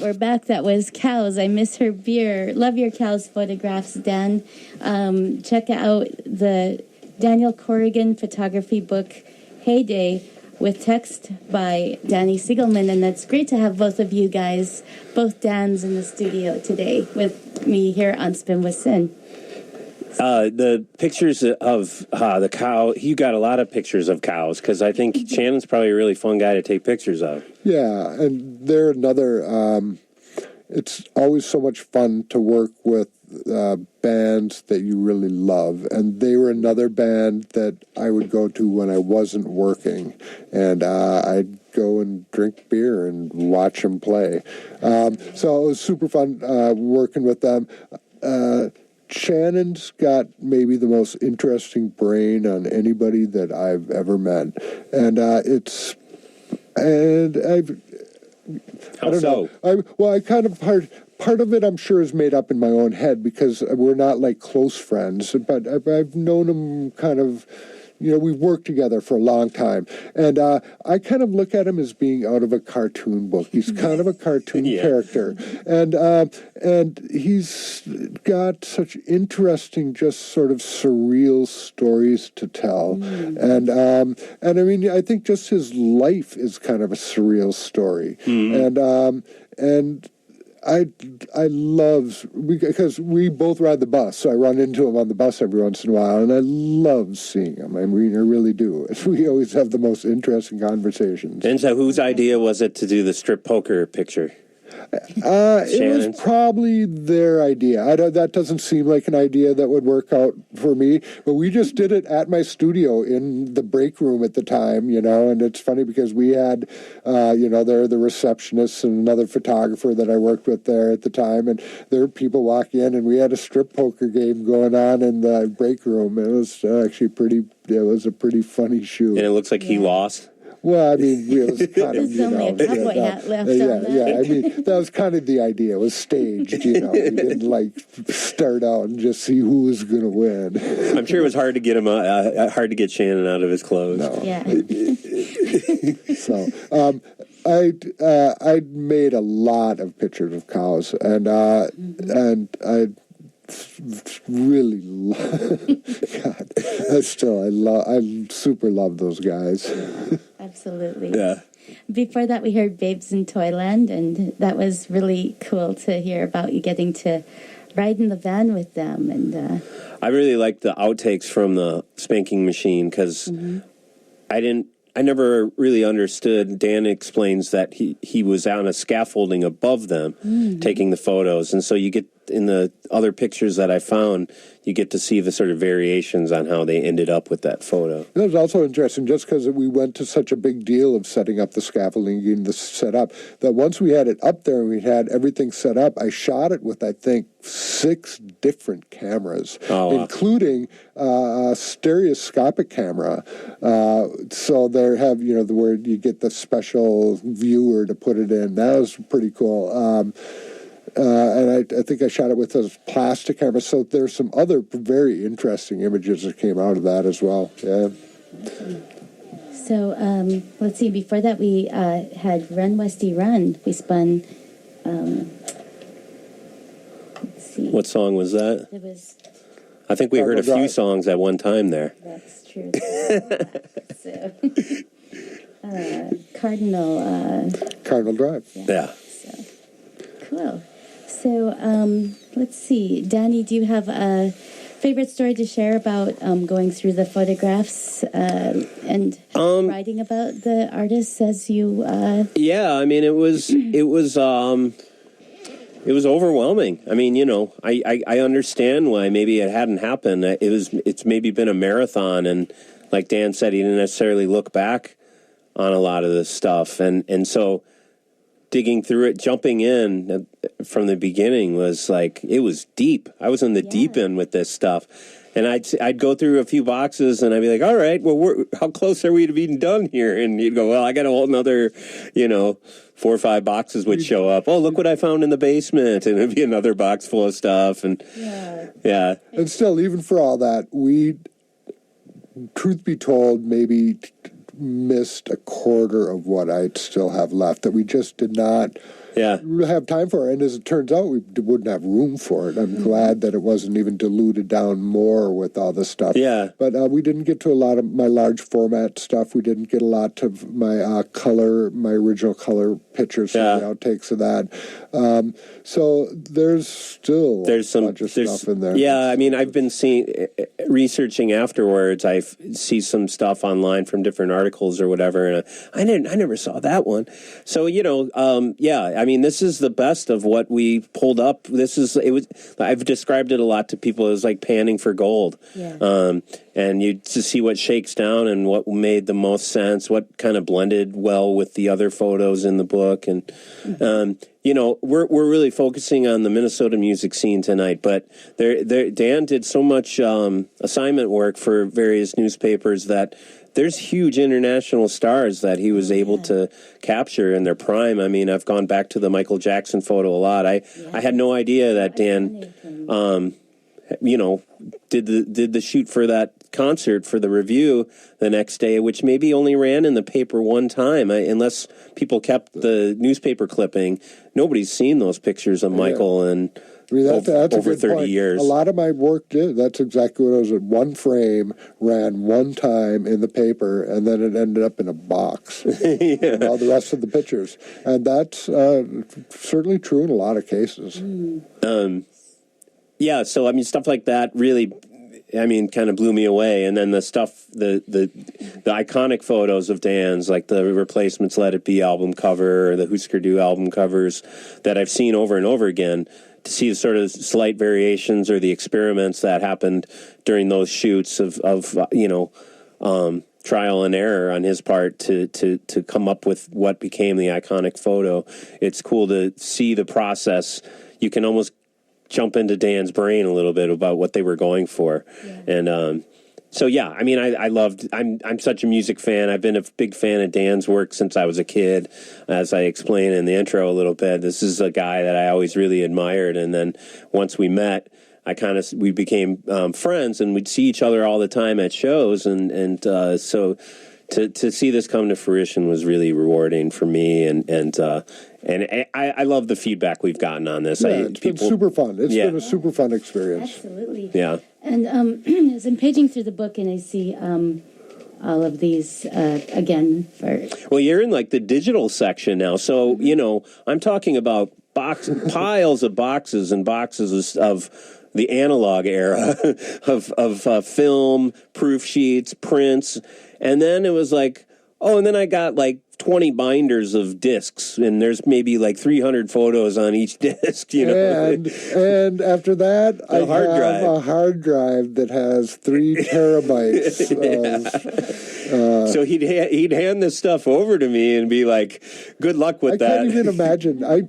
We're back. That was Cows. I Miss Her Beer. Love your Cows photographs, Dan. Check out the Daniel Corrigan photography book, Heyday, with text by Danny Sigelman. And that's great to have both of you guys, both Dans in the studio today with me here on Spin with Cyn.
The pictures of the cow, you got a lot of pictures of cows, because I think Shannon's probably a really fun guy to take pictures of.
Yeah, and they're another, it's always so much fun to work with bands that you really love, and they were another band that I would go to when I wasn't working, and I go and drink beer and watch them play. So it was super fun working with them. Shannon's got maybe the most interesting brain on anybody that I've ever met, and I don't know. I kind of part of it I'm sure is made up in my own head because we're not like close friends, but I've known him kind of. We've worked together for a long time, and I kind of look at him as being out of a cartoon book. He's kind of a cartoon character, and he's got such interesting, just sort of surreal stories to tell, and I mean, I think just his life is kind of a surreal story, and. I love, because we both ride the bus, so I run into him on the bus every once in a while, and I love seeing him. I mean, I really do. We always have the most interesting conversations.
And so whose idea was it to do the strip poker picture?
It was probably their idea. That doesn't seem like an idea that would work out for me, but we just did it at my studio in the break room at the time, and it's funny because we had, there the receptionists and another photographer that I worked with there at the time, and there were people walk in, and we had a strip poker game going on in the break room. It was actually it was a pretty funny shoot.
And it looks like he lost.
Well, I mean, it was kind of,
There's only a cowboy hat left on that.
Yeah, I mean, that was kind of the idea. It was staged, We didn't, start out and just see who was going to win.
I'm sure it was hard to get him, hard to get Shannon out of his clothes.
No.
Yeah.
So, I made a lot of pictures of cows, and I really God, I super love those guys.
Absolutely.
Yeah.
Before that, we heard Babes in Toyland, and that was really cool to hear about you getting to ride in the van with them. And
I really liked the outtakes from the Spanking Machine because I never really understood. Dan explains that he was on a scaffolding above them taking the photos. And so you get, in the other pictures that I found, you get to see the sort of variations on how they ended up with that photo.
It was also interesting, just because we went to such a big deal of setting up the scaffolding and getting this set up, that once we had it up there and we had everything set up, I shot it with, I think, 6 different cameras, including a stereoscopic camera. So they have, where you get the special viewer to put it in. That was pretty cool. And I think I shot it with those plastic cameras. So there's some other very interesting images that came out of that as well. Yeah.
so let's see. Before that, we had Run Westy Run. We spun. Let's see.
What song was that?
It was.
I think we heard a few songs at one time there.
That's true. So, Cardinal
Drive.
Yeah.
So cool. So let's see, Danny, do you have a favorite story to share about going through the photographs and writing about the artists as you?
Yeah, I mean, it was overwhelming. I mean, I understand why maybe it hadn't happened. It's maybe been a marathon, and like Dan said, he didn't necessarily look back on a lot of this stuff, and so digging through it, jumping in from the beginning was like, it was deep. I was in the deep end with this stuff. And I'd go through a few boxes and I'd be like, all right, well, how close are we to being done here? And you'd go, well, I got a whole another, 4 or 5 boxes would show up. Oh, look what I found in the basement. And it'd be another box full of stuff. And yeah.
And still, even for all that, we, truth be told, maybe missed a quarter of what I'd still have left that we just did not have time for. And as it turns out, we wouldn't have room for it. I'm glad that it wasn't even diluted down more with all this stuff.
Yeah.
But we didn't get to a lot of my large format stuff. We didn't get a lot of my my original color pictures, the outtakes of that. So there's still a bunch of stuff in there.
Yeah, I mean, I've been researching afterwards. I see some stuff online from different articles or whatever, and I never saw that one. So, I mean, this is the best of what we pulled up. I've described it a lot to people as like panning for gold.
Yeah.
And you to see what shakes down and what made the most sense, what kind of blended well with the other photos in the book. And, we're really focusing on the Minnesota music scene tonight, but Dan did so much assignment work for various newspapers that there's huge international stars that he was able to capture in their prime. I mean, I've gone back to the Michael Jackson photo a lot. I had no idea that Dan, did the shoot for that concert for the Review the next day, which maybe only ran in the paper one time. Unless people kept the newspaper clipping, nobody's seen those pictures of Michael and.
I mean, that's
over
a good
30
point.
years.
A lot of my work did. That's exactly what it was. One frame ran one time in the paper, and then it ended up in a box. And all the rest of the pictures. And that's certainly true in a lot of cases.
So, I mean, stuff like that really, kind of blew me away. And then the stuff, the iconic photos of Dan's, like the Replacements Let It Be album cover or the Husker Du album covers that I've seen over and over again, to see the sort of slight variations or the experiments that happened during those shoots of trial and error on his part to come up with what became the iconic photo. It's cool to see the process. You can almost jump into Dan's brain a little bit about what they were going for. Yeah. And I'm such a music fan. I've been a big fan of Dan's work since I was a kid. As I explained in the intro a little bit, this is a guy that I always really admired. And then once we met, we became friends, and we'd see each other all the time at shows. So to see this come to fruition was really rewarding for me. And I love the feedback we've gotten on this.
It's been super fun. It's been a super fun experience.
Absolutely.
Yeah.
And as I'm paging through the book and I see all of these again for...
Well, you're in like the digital section now. So, I'm talking about piles of boxes and boxes of the analog era of film, proof sheets, prints. And then it was like, and then I got like 20 binders of discs, and there's maybe like 300 photos on each disc,
And after that, I have a hard drive that has 3 terabytes.
So he'd hand this stuff over to me and be like, "Good luck with that."
I can't even imagine. I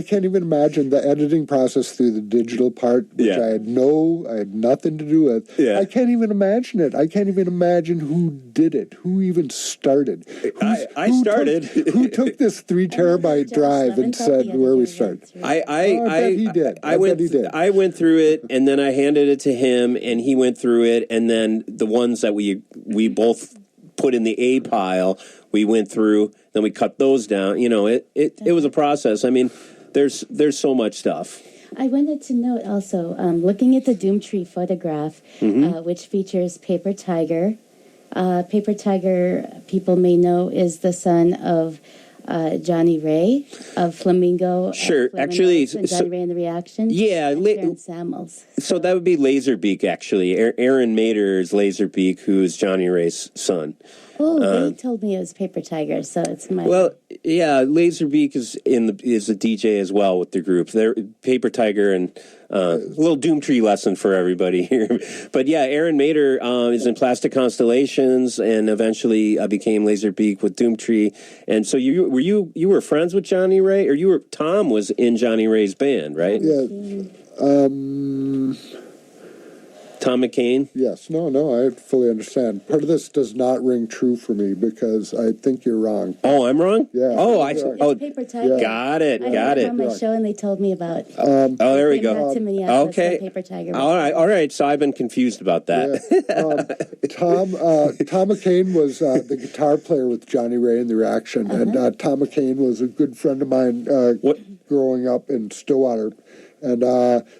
can't even imagine the editing process through the digital part, which I had nothing to do with. Yeah. I can't even imagine it. I can't even imagine who did it, who even started.
I started.
Who took this 3 terabyte drive and said, "Where we start"?
I
bet he did. I bet he did.
I went through it, and then I handed it to him, and he went through it, and then the ones that we both put in the A pile, we went through. Then we cut those down. It was a process. I mean, there's so much stuff.
I wanted to note also, looking at the Doomtree photograph, which features Paper Tiger. Paper Tiger, people may know, is the son of Johnny Ray of Flamingo.
Sure, actually,
Johnny Ray and the Reaction.
Yeah,
Aaron Samuels.
So that would be Laserbeak. Actually, Aaron Mader is Laserbeak, who is Johnny Ray's son.
Oh, they told me it was Paper Tiger, so it's my...
Well, yeah, Laserbeak is a DJ as well with the group. They're Paper Tiger, and a little Doomtree lesson for everybody here. But yeah, Aaron Mader is in Plastic Constellations, and eventually became Laserbeak with Doomtree. And so you were friends with Johnny Ray, or Tom was in Johnny Ray's band, right?
Yeah.
Tom McCain?
Yes. No, I fully understand. Part of this does not ring true for me because I think you're wrong.
Oh, I'm wrong?
Yeah.
Paper Tiger.
Yeah. Got it.
I had it on my show, and they told me about.
There we go.
To Minneapolis,
okay.
Paper Tiger.
All right. So I've been confused about that.
Yeah. Tom McCain was the guitar player with Johnny Ray and the Reaction, and Tom McCain was a good friend of mine growing up in Stillwater. And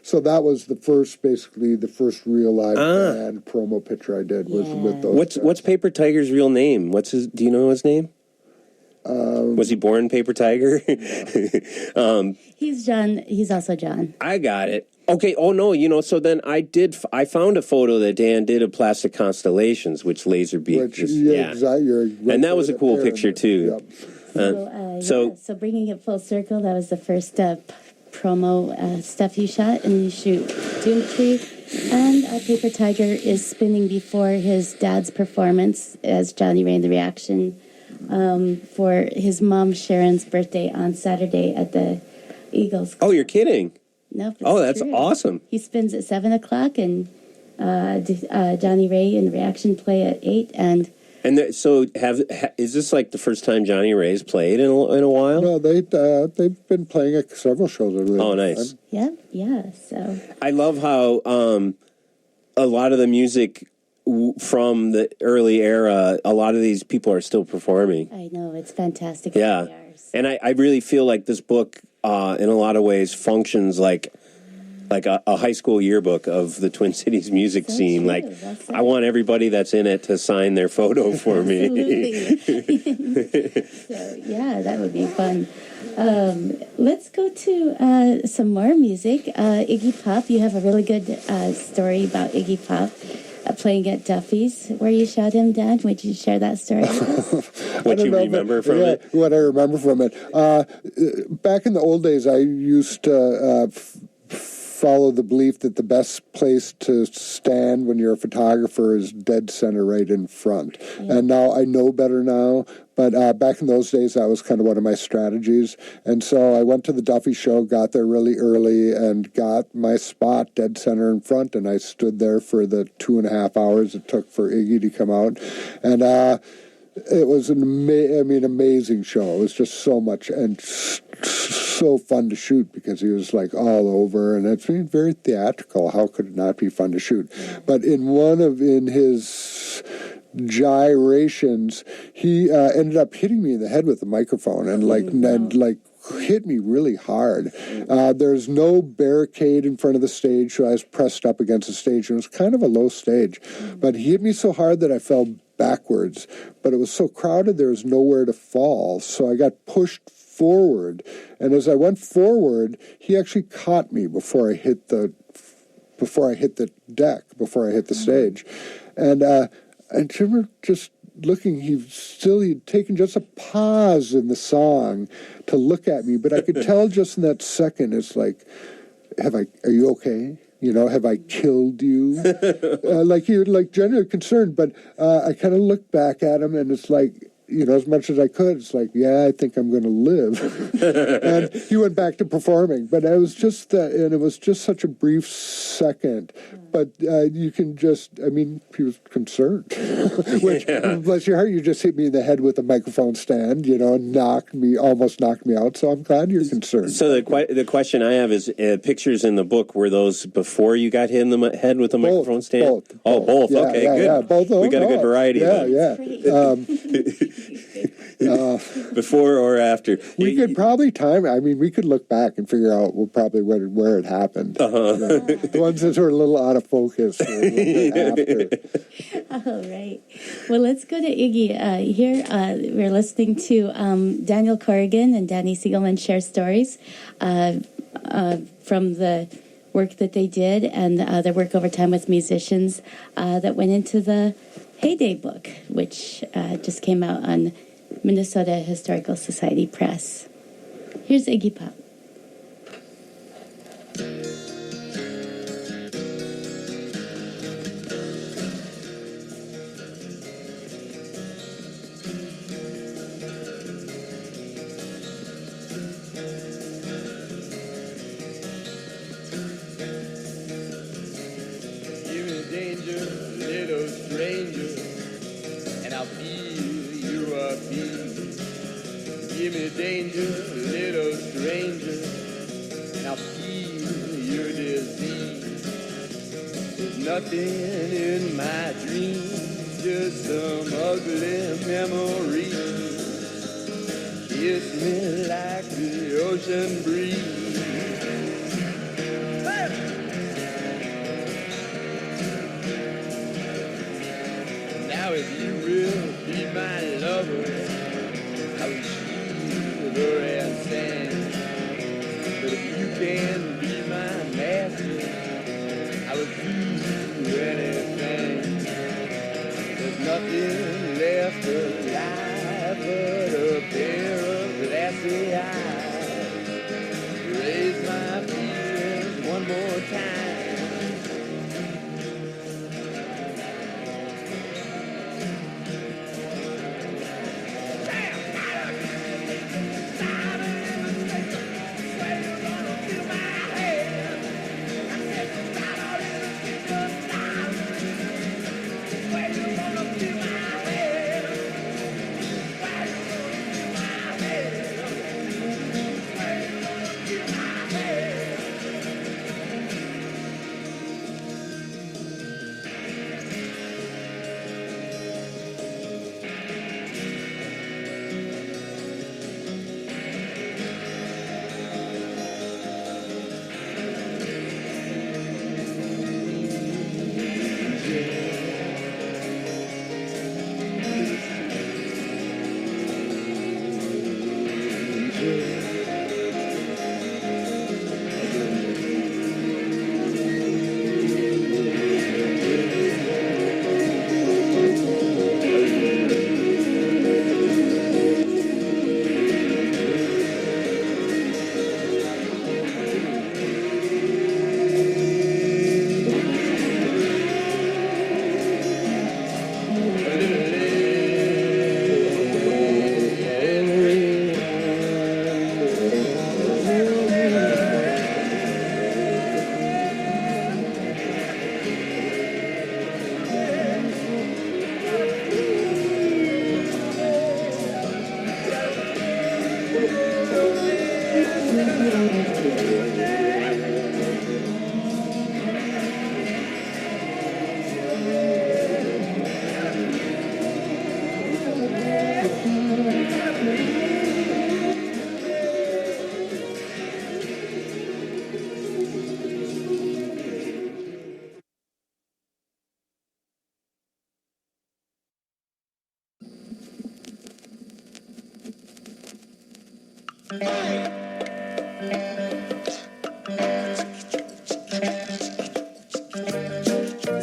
so that was the first real live band promo picture I did was with those.
What's Paper Tiger's real name? Do you know his name? Was he born Paper Tiger?
He's John. He's also John.
I got it. Okay. Oh no. So then I found a photo that Dan did of Plastic Constellations, which Laserbeak.
Exactly.
And that was a cool picture too.
Yep.
So bringing it full circle, that was the first promo stuff you shot, and you shoot Doom Tree. And Paper Tiger is spinning before his dad's performance as Johnny Ray in the Reaction for his mom Sharon's birthday on Saturday at the Eagles.
Oh, you're kidding?
No.
That's
true.
Awesome.
He spins at 7 o'clock, and Johnny Ray and the Reaction play at 8. And
is this like the first time Johnny Ray's played in a while?
No, they've been playing at several shows.
Oh, nice.
Yeah. So
I love how a lot of the music from the early era, a lot of these people are still performing.
I know, it's fantastic.
Yeah, and I really feel like this book, in a lot of ways, functions like a high school yearbook of the Twin Cities music scene.
True.
Like, I want everybody that's in it to sign their photo for me.
So, yeah, that would be fun. Let's go to some more music. Iggy Pop, you have a really good story about Iggy Pop playing at Duffy's, where you shot him, Dad. Would you share that story with us?
What you remember from it?
What I remember from it. Back in the old days, I used to follow the belief that the best place to stand when you're a photographer is dead center right in front. Yeah. And now I know better now, but back in those days, that was kind of one of my strategies. And so I went to the Duffy show, got there really early, and got my spot dead center in front, and I stood there for the 2.5 hours it took for Iggy to come out. And it was an amazing show. It was just so much and so fun to shoot because he was like all over, and it's very theatrical. How could it not be fun to shoot? But in his gyrations, he ended up hitting me in the head with the microphone and hit me really hard. There's no barricade in front of the stage, so I was pressed up against the stage, and it was kind of a low stage. But he hit me so hard that I fell backwards, but it was so crowded there was nowhere to fall, so I got pushed forward, and as I went forward, he actually caught me before I hit the deck, before I hit the stage. And I remember just looking, he'd taken just a pause in the song to look at me, but I could tell just in that second, it's like, are you okay? Have I killed you? You're genuinely concerned, but I kind of looked back at him, and it's like, as much as I could, it's like, yeah, I think I'm going to live. And he went back to performing, but it was just such a brief second. But you can he was concerned. Which, bless your heart, you just hit me in the head with a microphone stand, and almost knocked me out. So I'm glad you're concerned.
So the question I have is, pictures in the book, were those before you got hit in the head with a microphone stand? Both.
Yeah,
okay, good.
Yeah, both.
We got a good variety. Before or after?
We could probably time it. We could look back and figure out probably where it happened. The ones that are a little out of focus. After.
All right. Well, let's go to Iggy. Here we're listening to Daniel Corrigan and Danny Sigelman share stories from the work that they did and their work over time with musicians that went into the Heyday book, which just came out on Minnesota Historical Society Press. Here's Iggy Pop.
Give me danger, little stranger, and I'll feel your appeal. Give me danger, little stranger, and I'll feel your disease. There's nothing in my dreams, just some ugly memories. Kiss me like the ocean breeze. Now if you will be my lover, I will shiver and sing. But if you can be my master, I will do anything. There's nothing left alive but a pair of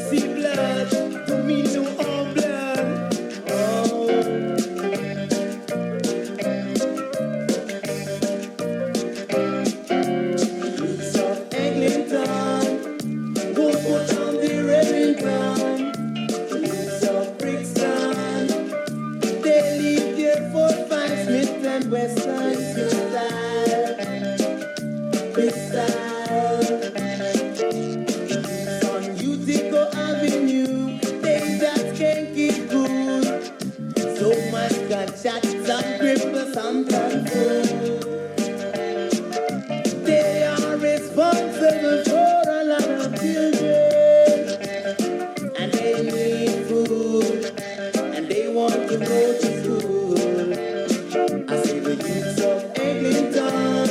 See blood, don't mean no all blood. Oh. Roots of Eglinton, won't put on the Remington. Roots of Brixton, they leave there for Fine Smith and Western style. On Utico Avenue, they just can't keep good. So much gunshot, some cripple, some kung fu. They are responsible for a lot of children, and they need food, and they want to go to school. I see the youths of Eglinton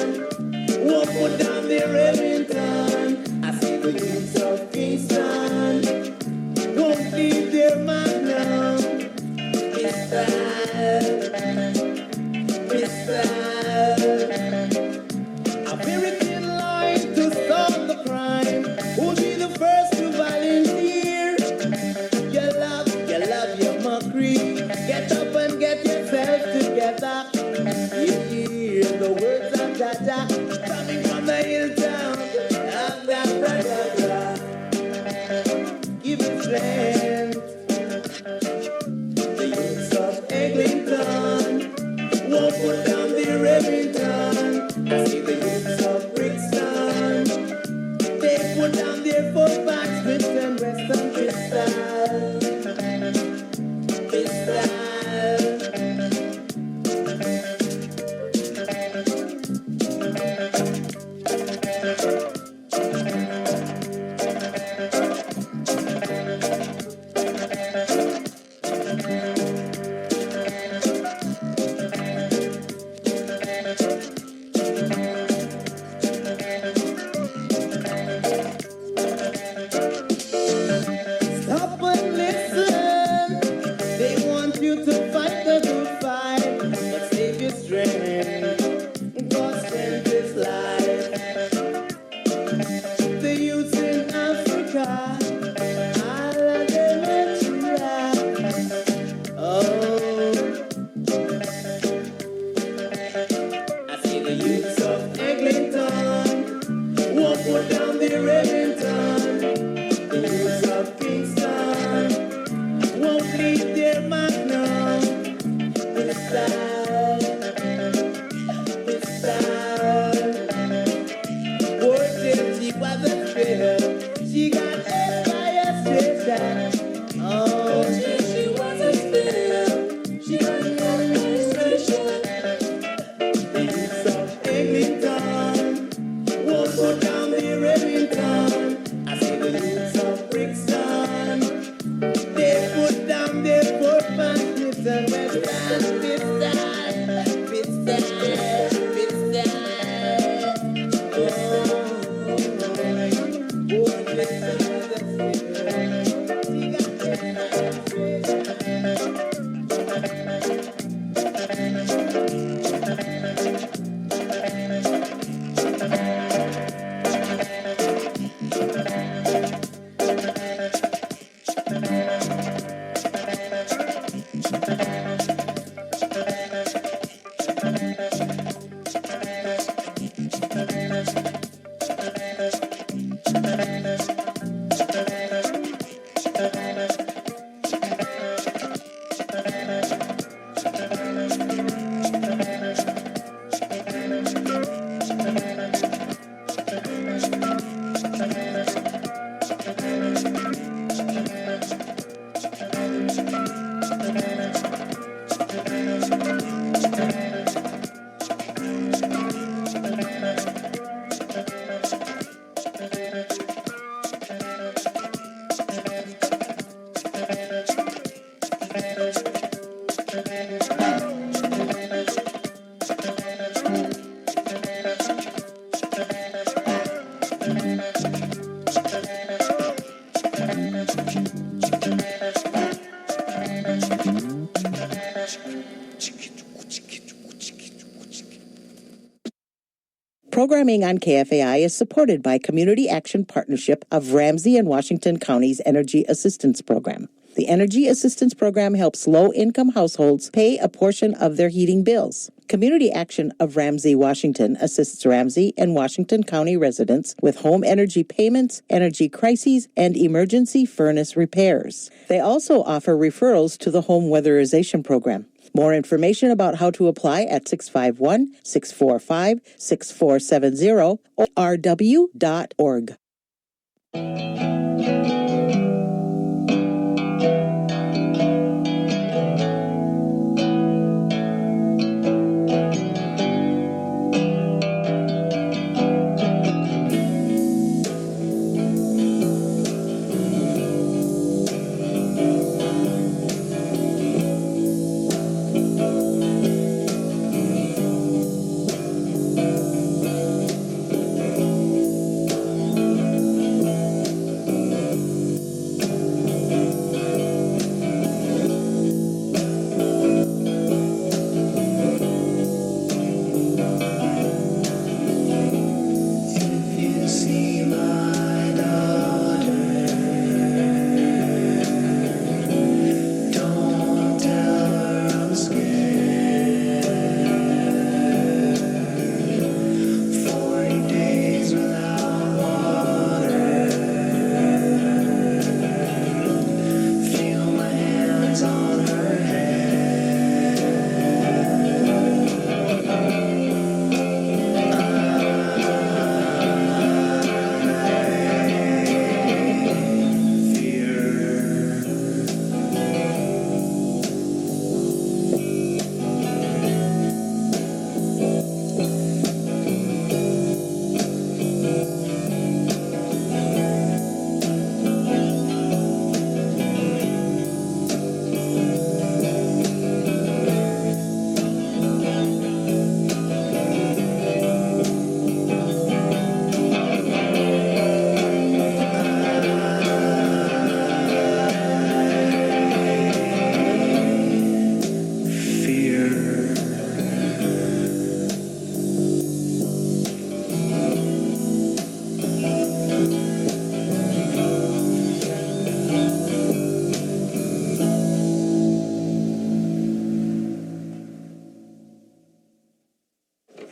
won't put down their Remington. I see the youths of Kingston won't leave their magnum. A very thin line to stop the crime. Who'll be the first to volunteer? You love your mockery. Get up and get yourself together. You hear the words of Jaja coming from the hilltown. Give it strength. The youths of Eglinton won't put down the Remington. I see the youths of Brixton, they put down their 4-pack Smith and Western Crystal.
Programming on KFAI is supported by Community Action Partnership of Ramsey and Washington County's Energy Assistance Program. The Energy Assistance Program helps low-income households pay a portion of their heating bills. Community Action of Ramsey, Washington assists Ramsey and Washington County residents with home energy payments, energy crises, and emergency furnace repairs. They also offer referrals to the Home Weatherization Program. More information about how to apply at 651-645-6470 or rw.org.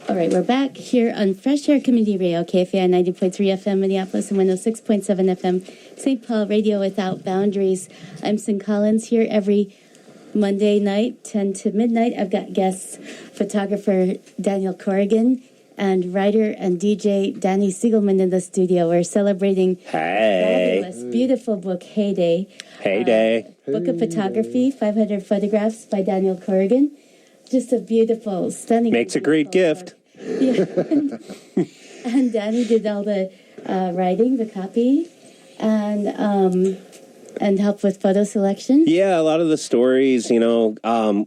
All right, we're back here on Fresh Air Community Radio, KFAI 90.3 FM Minneapolis and 106.7 FM St. Paul, Radio Without Boundaries. I'm Cyn Collins here every Monday night, 10 to midnight. I've got guests, photographer Daniel Corrigan and writer and DJ Danny Sigelman in the studio. We're celebrating fabulous, beautiful book, Heyday.
Heyday.
Book of photography, 500 photographs by Daniel Corrigan. Just a beautiful, stunning.
Makes a great gift.
Yeah. And Danny did all the writing, the copy, and helped with photo selection.
Yeah, a lot of the stories, I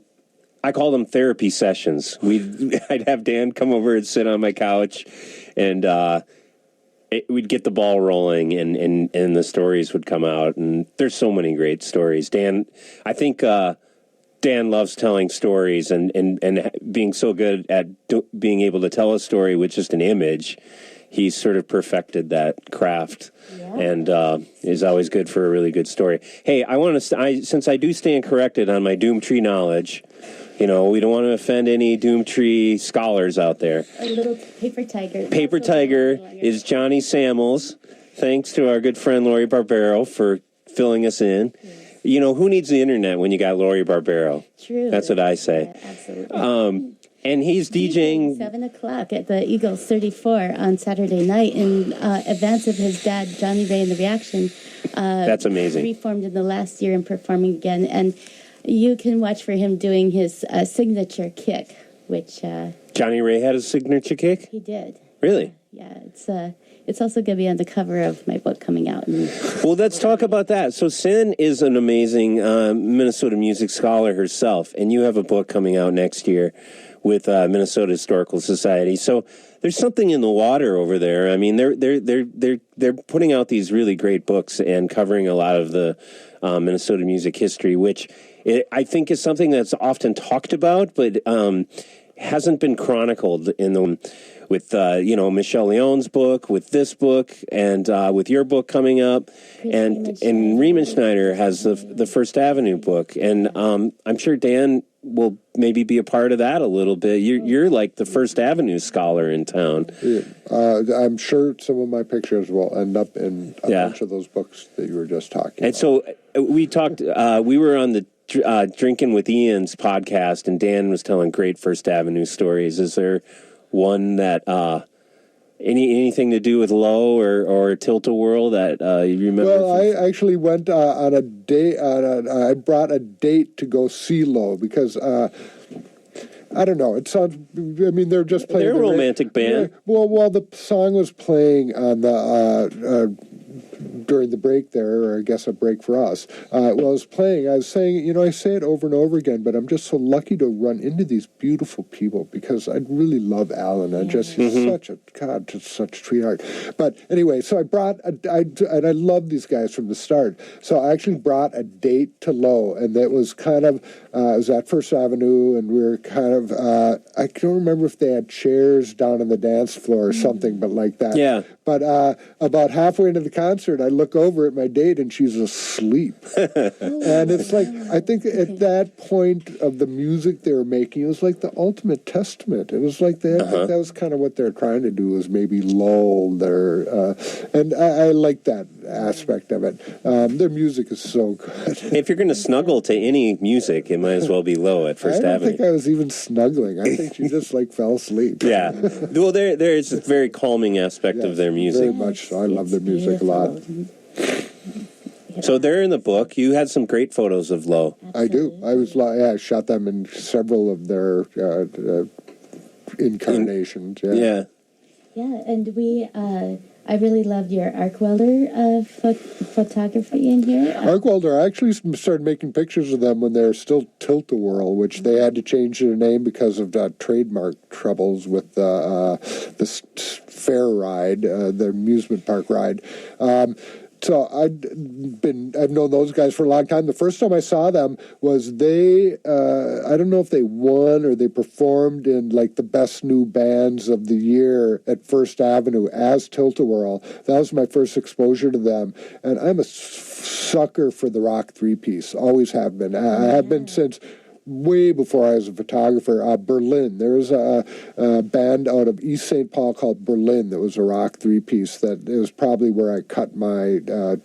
call them therapy sessions. I'd have Dan come over and sit on my couch, and we'd get the ball rolling, and the stories would come out. And there's so many great stories. I think Dan loves telling stories and being so good at being able to tell a story with just an image. He's sort of perfected that craft, and is always good for a really good story. Hey, since I do stand corrected on my Doomtree knowledge, we don't want to offend any Doomtree scholars out there.
A little paper tiger.
Paper tiger is Johnny Samuels. Thanks to our good friend Lori Barbero for filling us in. Yes. Who needs the internet when you got Lori Barbero?
True.
That's what I say.
Yeah, absolutely.
And he's DJing
7 o'clock at the Eagles 34 on Saturday night in advance of his dad, Johnny Ray and the Reaction.
That's amazing.
Reformed in the last year and performing again. And you can watch for him doing his signature kick, which
Johnny Ray had a signature kick?
He did.
Really?
Yeah, it's also going to be on the cover of my book coming out.
Well, let's talk about that. So Cyn is an amazing Minnesota music scholar herself, and you have a book coming out next year with Minnesota Historical Society. So there's something in the water over there. I mean, they're putting out these really great books and covering a lot of the Minnesota music history, which I think is something that's often talked about, but hasn't been chronicled in the with Michelle Leone's book, with this book, and with your book coming up, and Riemenschneider has the First Avenue book, and I'm sure Dan will maybe be a part of that a little bit. You're like the First Avenue scholar in town.
Yeah. I'm sure some of my pictures will end up in a bunch of those books that you were just talking about.
And so we talked. We were on the Drinking with Ian's podcast, and Dan was telling great First Avenue stories. Is there one that anything to do with Low or Tilt-A-Whirl that you remember?
Well, I actually went on a date. I brought a date to go see Low because I don't know. It sounds. I mean, they're just playing.
They're a romantic band.
Well, while the song was playing on the. During the break there, or I guess a break for us, while I was playing, I was saying, I say it over and over again, but I'm just so lucky to run into these beautiful people because I really love Alan. He's such a sweetheart. But anyway, so I brought, and I love these guys from the start. So I actually brought a date to Low, and that was kind of, it was at First Avenue, and we were kind of, I don't remember if they had chairs down on the dance floor or something, but like that.
Yeah.
But about halfway into the concert, I look over at my date and she's asleep. And it's like, I think at that point of the music they were making, it was like the ultimate testament. It was like I think that was kind of what they're trying to do, is maybe lull their, and I like that aspect of it. Their music is so good.
If you're going to snuggle to any music, it might as well be Low at First Avenue.
I don't think I was even snuggling. I think she just fell asleep.
Yeah. Well, there is a very calming aspect of their music.
Very much so. I love their music a lot.
So they're in the book. You had some great photos of Low.
I do. I shot them in several of their incarnations.
Yeah,
and I really loved your arc welder photography in here.
Arc welder, I actually started making pictures of them when they were still Tilt-A-Whirl, which they had to change their name because of trademark troubles with this fair ride, the amusement park ride. So I've known those guys for a long time. The first time I saw them was I don't know if they won or they performed in like the best new bands of the year at First Avenue as Tilt-A-Whirl. That was my first exposure to them. And I'm a sucker for the rock three-piece, always have been. I have been since way before I was a photographer. Berlin. There was a band out of East St. Paul called Berlin that was a rock three-piece. That it was probably where I cut my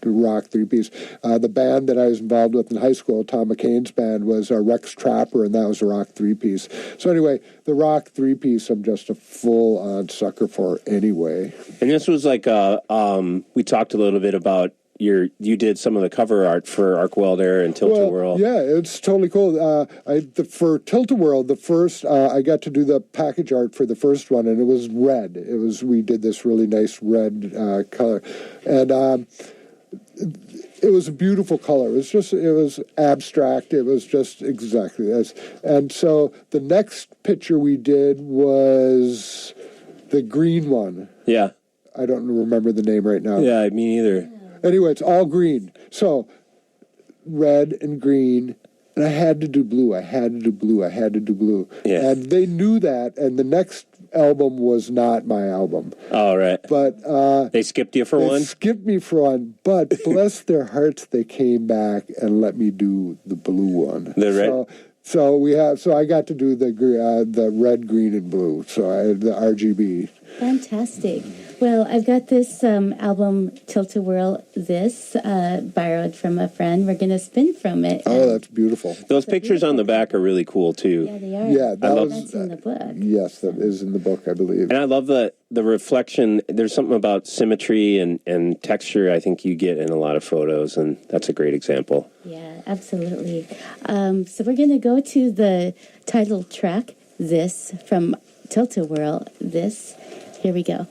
rock three-piece. The band that I was involved with in high school, Tom McCain's band, was Rex Trapper, and that was a rock three-piece. So anyway, the rock three-piece I'm just a full-on sucker for anyway.
And this was like, we talked a little bit about you did some of the cover art for Arc Welder and Tilt-A-Whirl.
Well, yeah, it's totally cool. For Tilt-A-Whirl, the first I got to do the package art for the first one, and it was red. We did this really nice red color, and it was a beautiful color. It was abstract. It was just exactly this. And so the next picture we did was the green one.
Yeah,
I don't remember the name right now.
Yeah, me either.
Anyway, it's all green. So, red and green, and I had to do blue.
Yeah.
And they knew that, and the next album was not my album.
All right.
But
they skipped you for one?
They skipped me for one, but bless their hearts, they came back and let me do the blue one.
The red?
So I got to do the red, green, and blue. So I had the RGB.
Fantastic. Well, I've got this album, Tilt-A-Whirl, borrowed from a friend. We're going to spin from it.
Oh, that's beautiful.
Those pictures on the back are really cool, too.
Yeah, they are.
Yeah,
that's in the book.
Yes, that is in the book, I believe.
And I love the reflection. There's something about symmetry and texture I think you get in a lot of photos, and that's a great example.
Yeah, absolutely. So we're going to go to the title track, This, from Tilt-A-Whirl this. Here we go.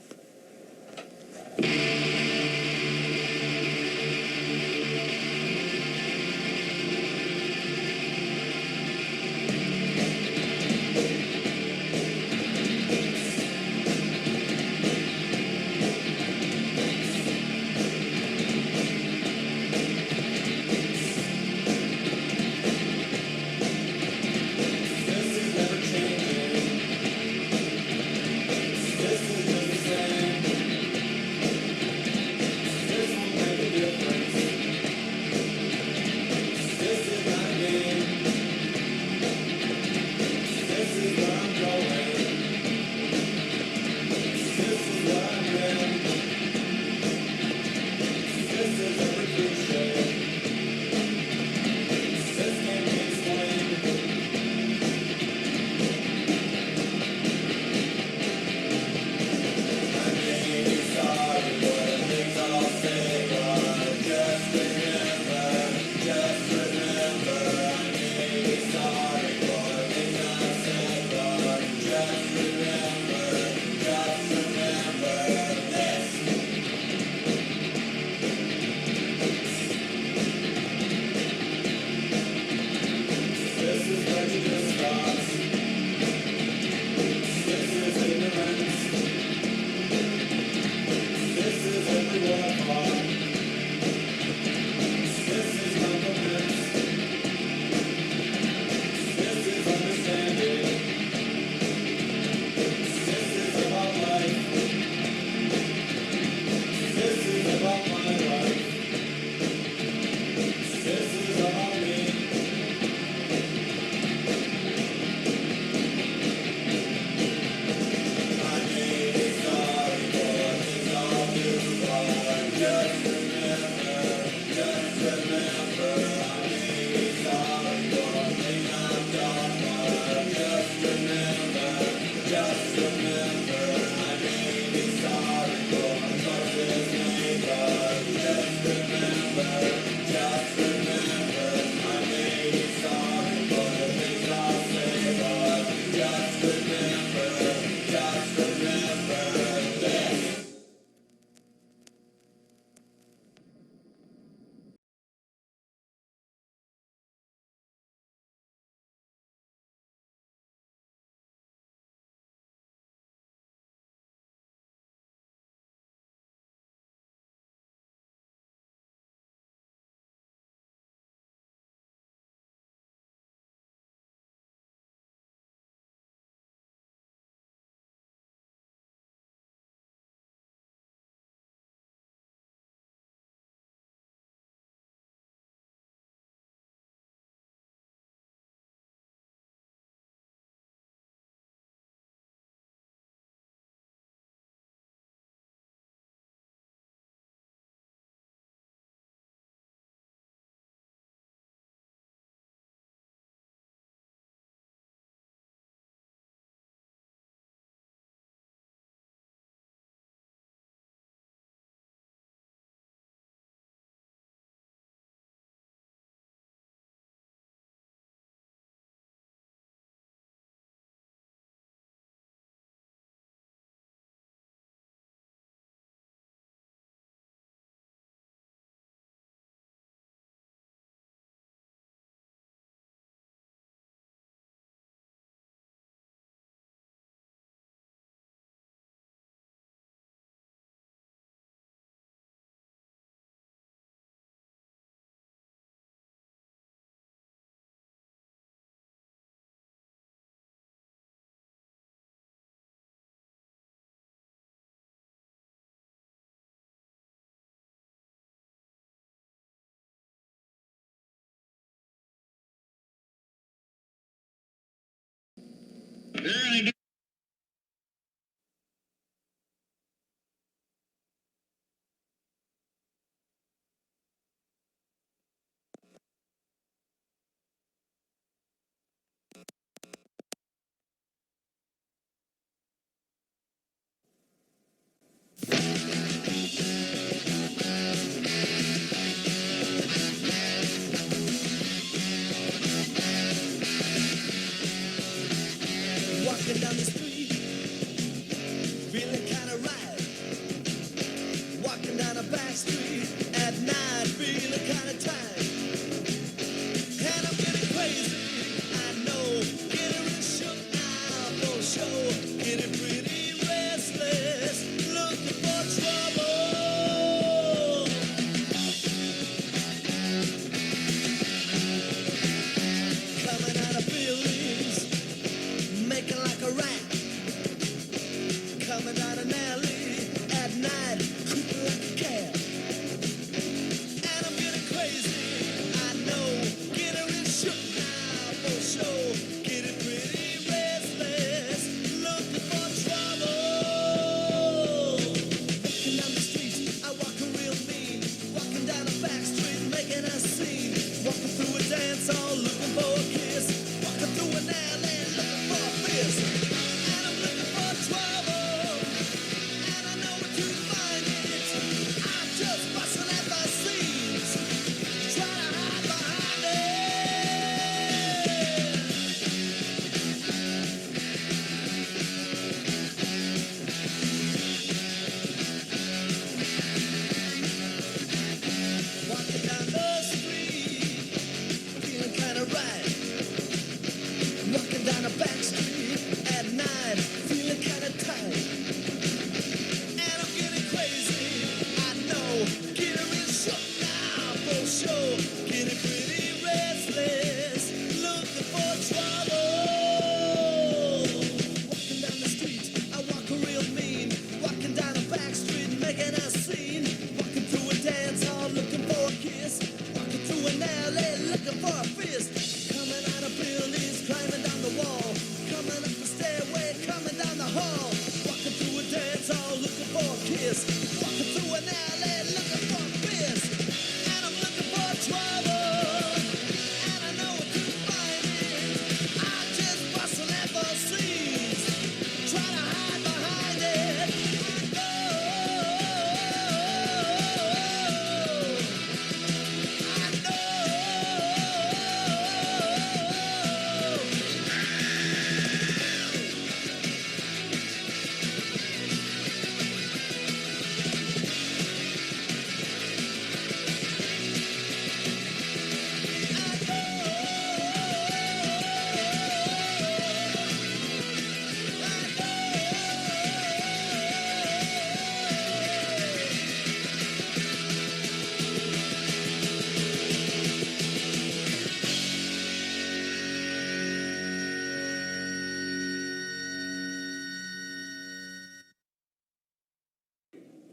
Walking down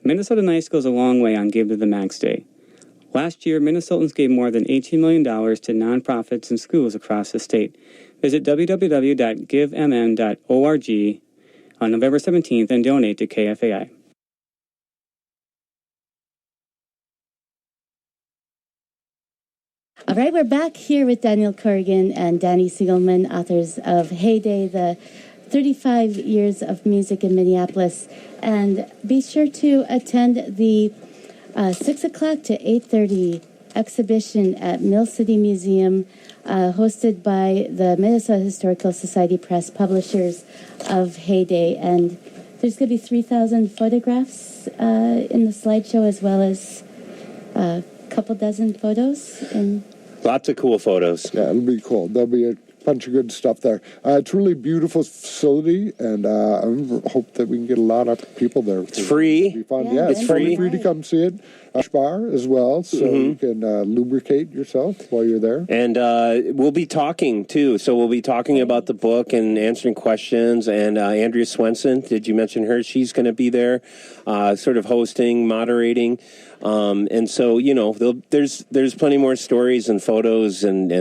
Minnesota Nice goes a long way on Give to the Max Day. Last year, Minnesotans gave more than $18 million to nonprofits and schools across the state. Visit www.givemn.org on November 17th and donate to KFAI.
All right, we're back here with Daniel Corrigan and Danny Sigelman, authors of Heyday, the 35 years of music in Minneapolis. And be sure to attend the 6 o'clock to 8:30 exhibition at Mill City Museum, hosted by the Minnesota Historical Society Press, publishers of Heyday. And there's going to be 3,000 photographs in the slideshow, as well as a couple dozen photos. And
lots of cool photos.
Yeah, it'll be cool. There'll be a bunch of good stuff there. It's a really beautiful facility, and I hope that we can get a lot of people there.
It's free.
It'll be fun. Yeah,
it's free.
Free to come see it. Bar as well, so you can lubricate yourself while you're there.
And we'll be talking, too. So we'll be talking about the book and answering questions. And Andrea Swenson, did you mention her? She's going to be there, sort of hosting, moderating. And so, you know, there's plenty more stories and photos, and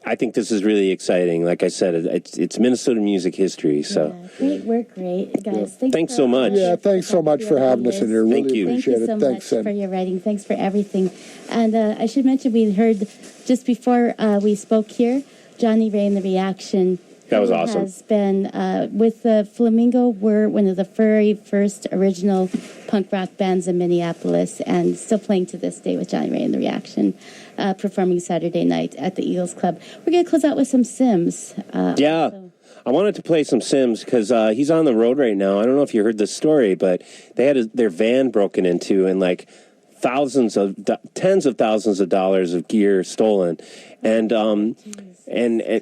I think this is really exciting. Like I said, it's Minnesota music history. So
great work, great guys.
Thanks so much.
Yeah, thanks so much for having us in here. Really
Thank you.
appreciate
Thank you so
it. Thanks,
much for your writing. Thanks for everything. And I should mention, we heard just before we spoke here, Johnny Ray and the Reaction.
That was awesome.
Has been with the Flamingo. We're one of the very first original punk rock bands in Minneapolis, and still playing to this day with Johnny Ray and the Reaction, performing Saturday night at the Eagles Club. We're going to close out with some Sims.
Yeah. I wanted to play some Sims because he's on the road right now. I don't know if you heard this story, but they had their van broken into and like tens of thousands of dollars of gear stolen. And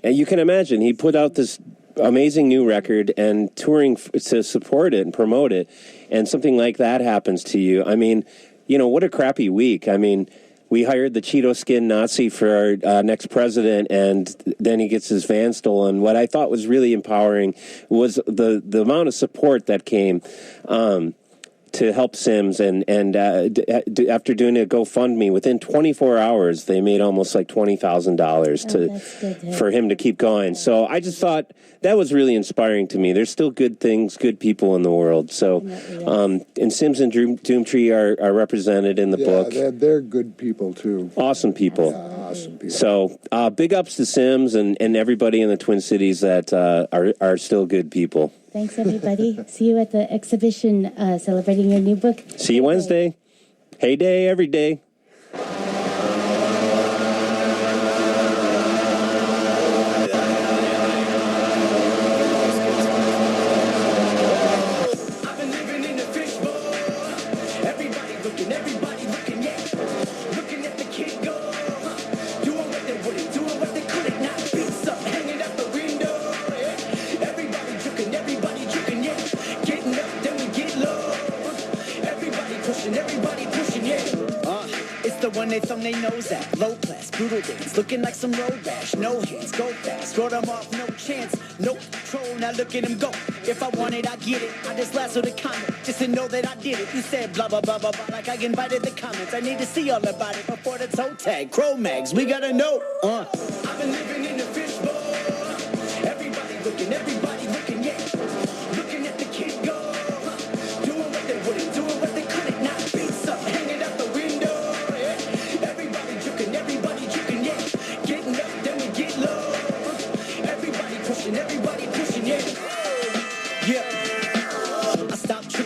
you can imagine, he put out this amazing new record and touring to support it and promote it, and something like that happens to you. I mean, you know, what a crappy week. I mean, we hired the Cheeto skin Nazi for our next president, and then he gets his van stolen. What I thought was really empowering was the amount of support that came to help Sims, and after doing a GoFundMe, within 24 hours, they made almost like $20,000 for him to keep going. So I just thought that was really inspiring to me. There's still good things, good people in the world. So, and Sims and Doomtree are represented in the book.
They're good people too.
Awesome people.
Awesome people.
So big ups to Sims and everybody in the Twin Cities that are still good people.
Thanks, everybody. See you at the exhibition celebrating your new book.
See you Wednesday. Heyday every day.
They thumb their nose at low class, brutal dance, looking like some road rash. No hands, go fast, wrote them off, no chance, no control. Now look at him go. If I want it, I get it. I just lassoed the comment just to know that I did it. You said blah blah blah blah blah, like I invited the comments. I need to see all about it before the toe tag. Cro-Mags, we gotta know. I've been living in the fishbowl. Everybody looking, yeah. Looking at the kid go, doing what they wouldn't, doing what they couldn't. Not beats up, hanging out the window.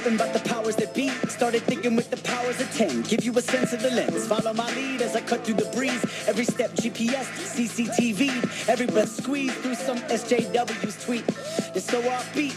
About the powers that be, started thinking with the powers of 10. Give you a sense of the lens, follow my lead as I cut through the breeze. Every step GPS, CCTV, every breath squeezed through some SJW's tweet. It's so offbeat,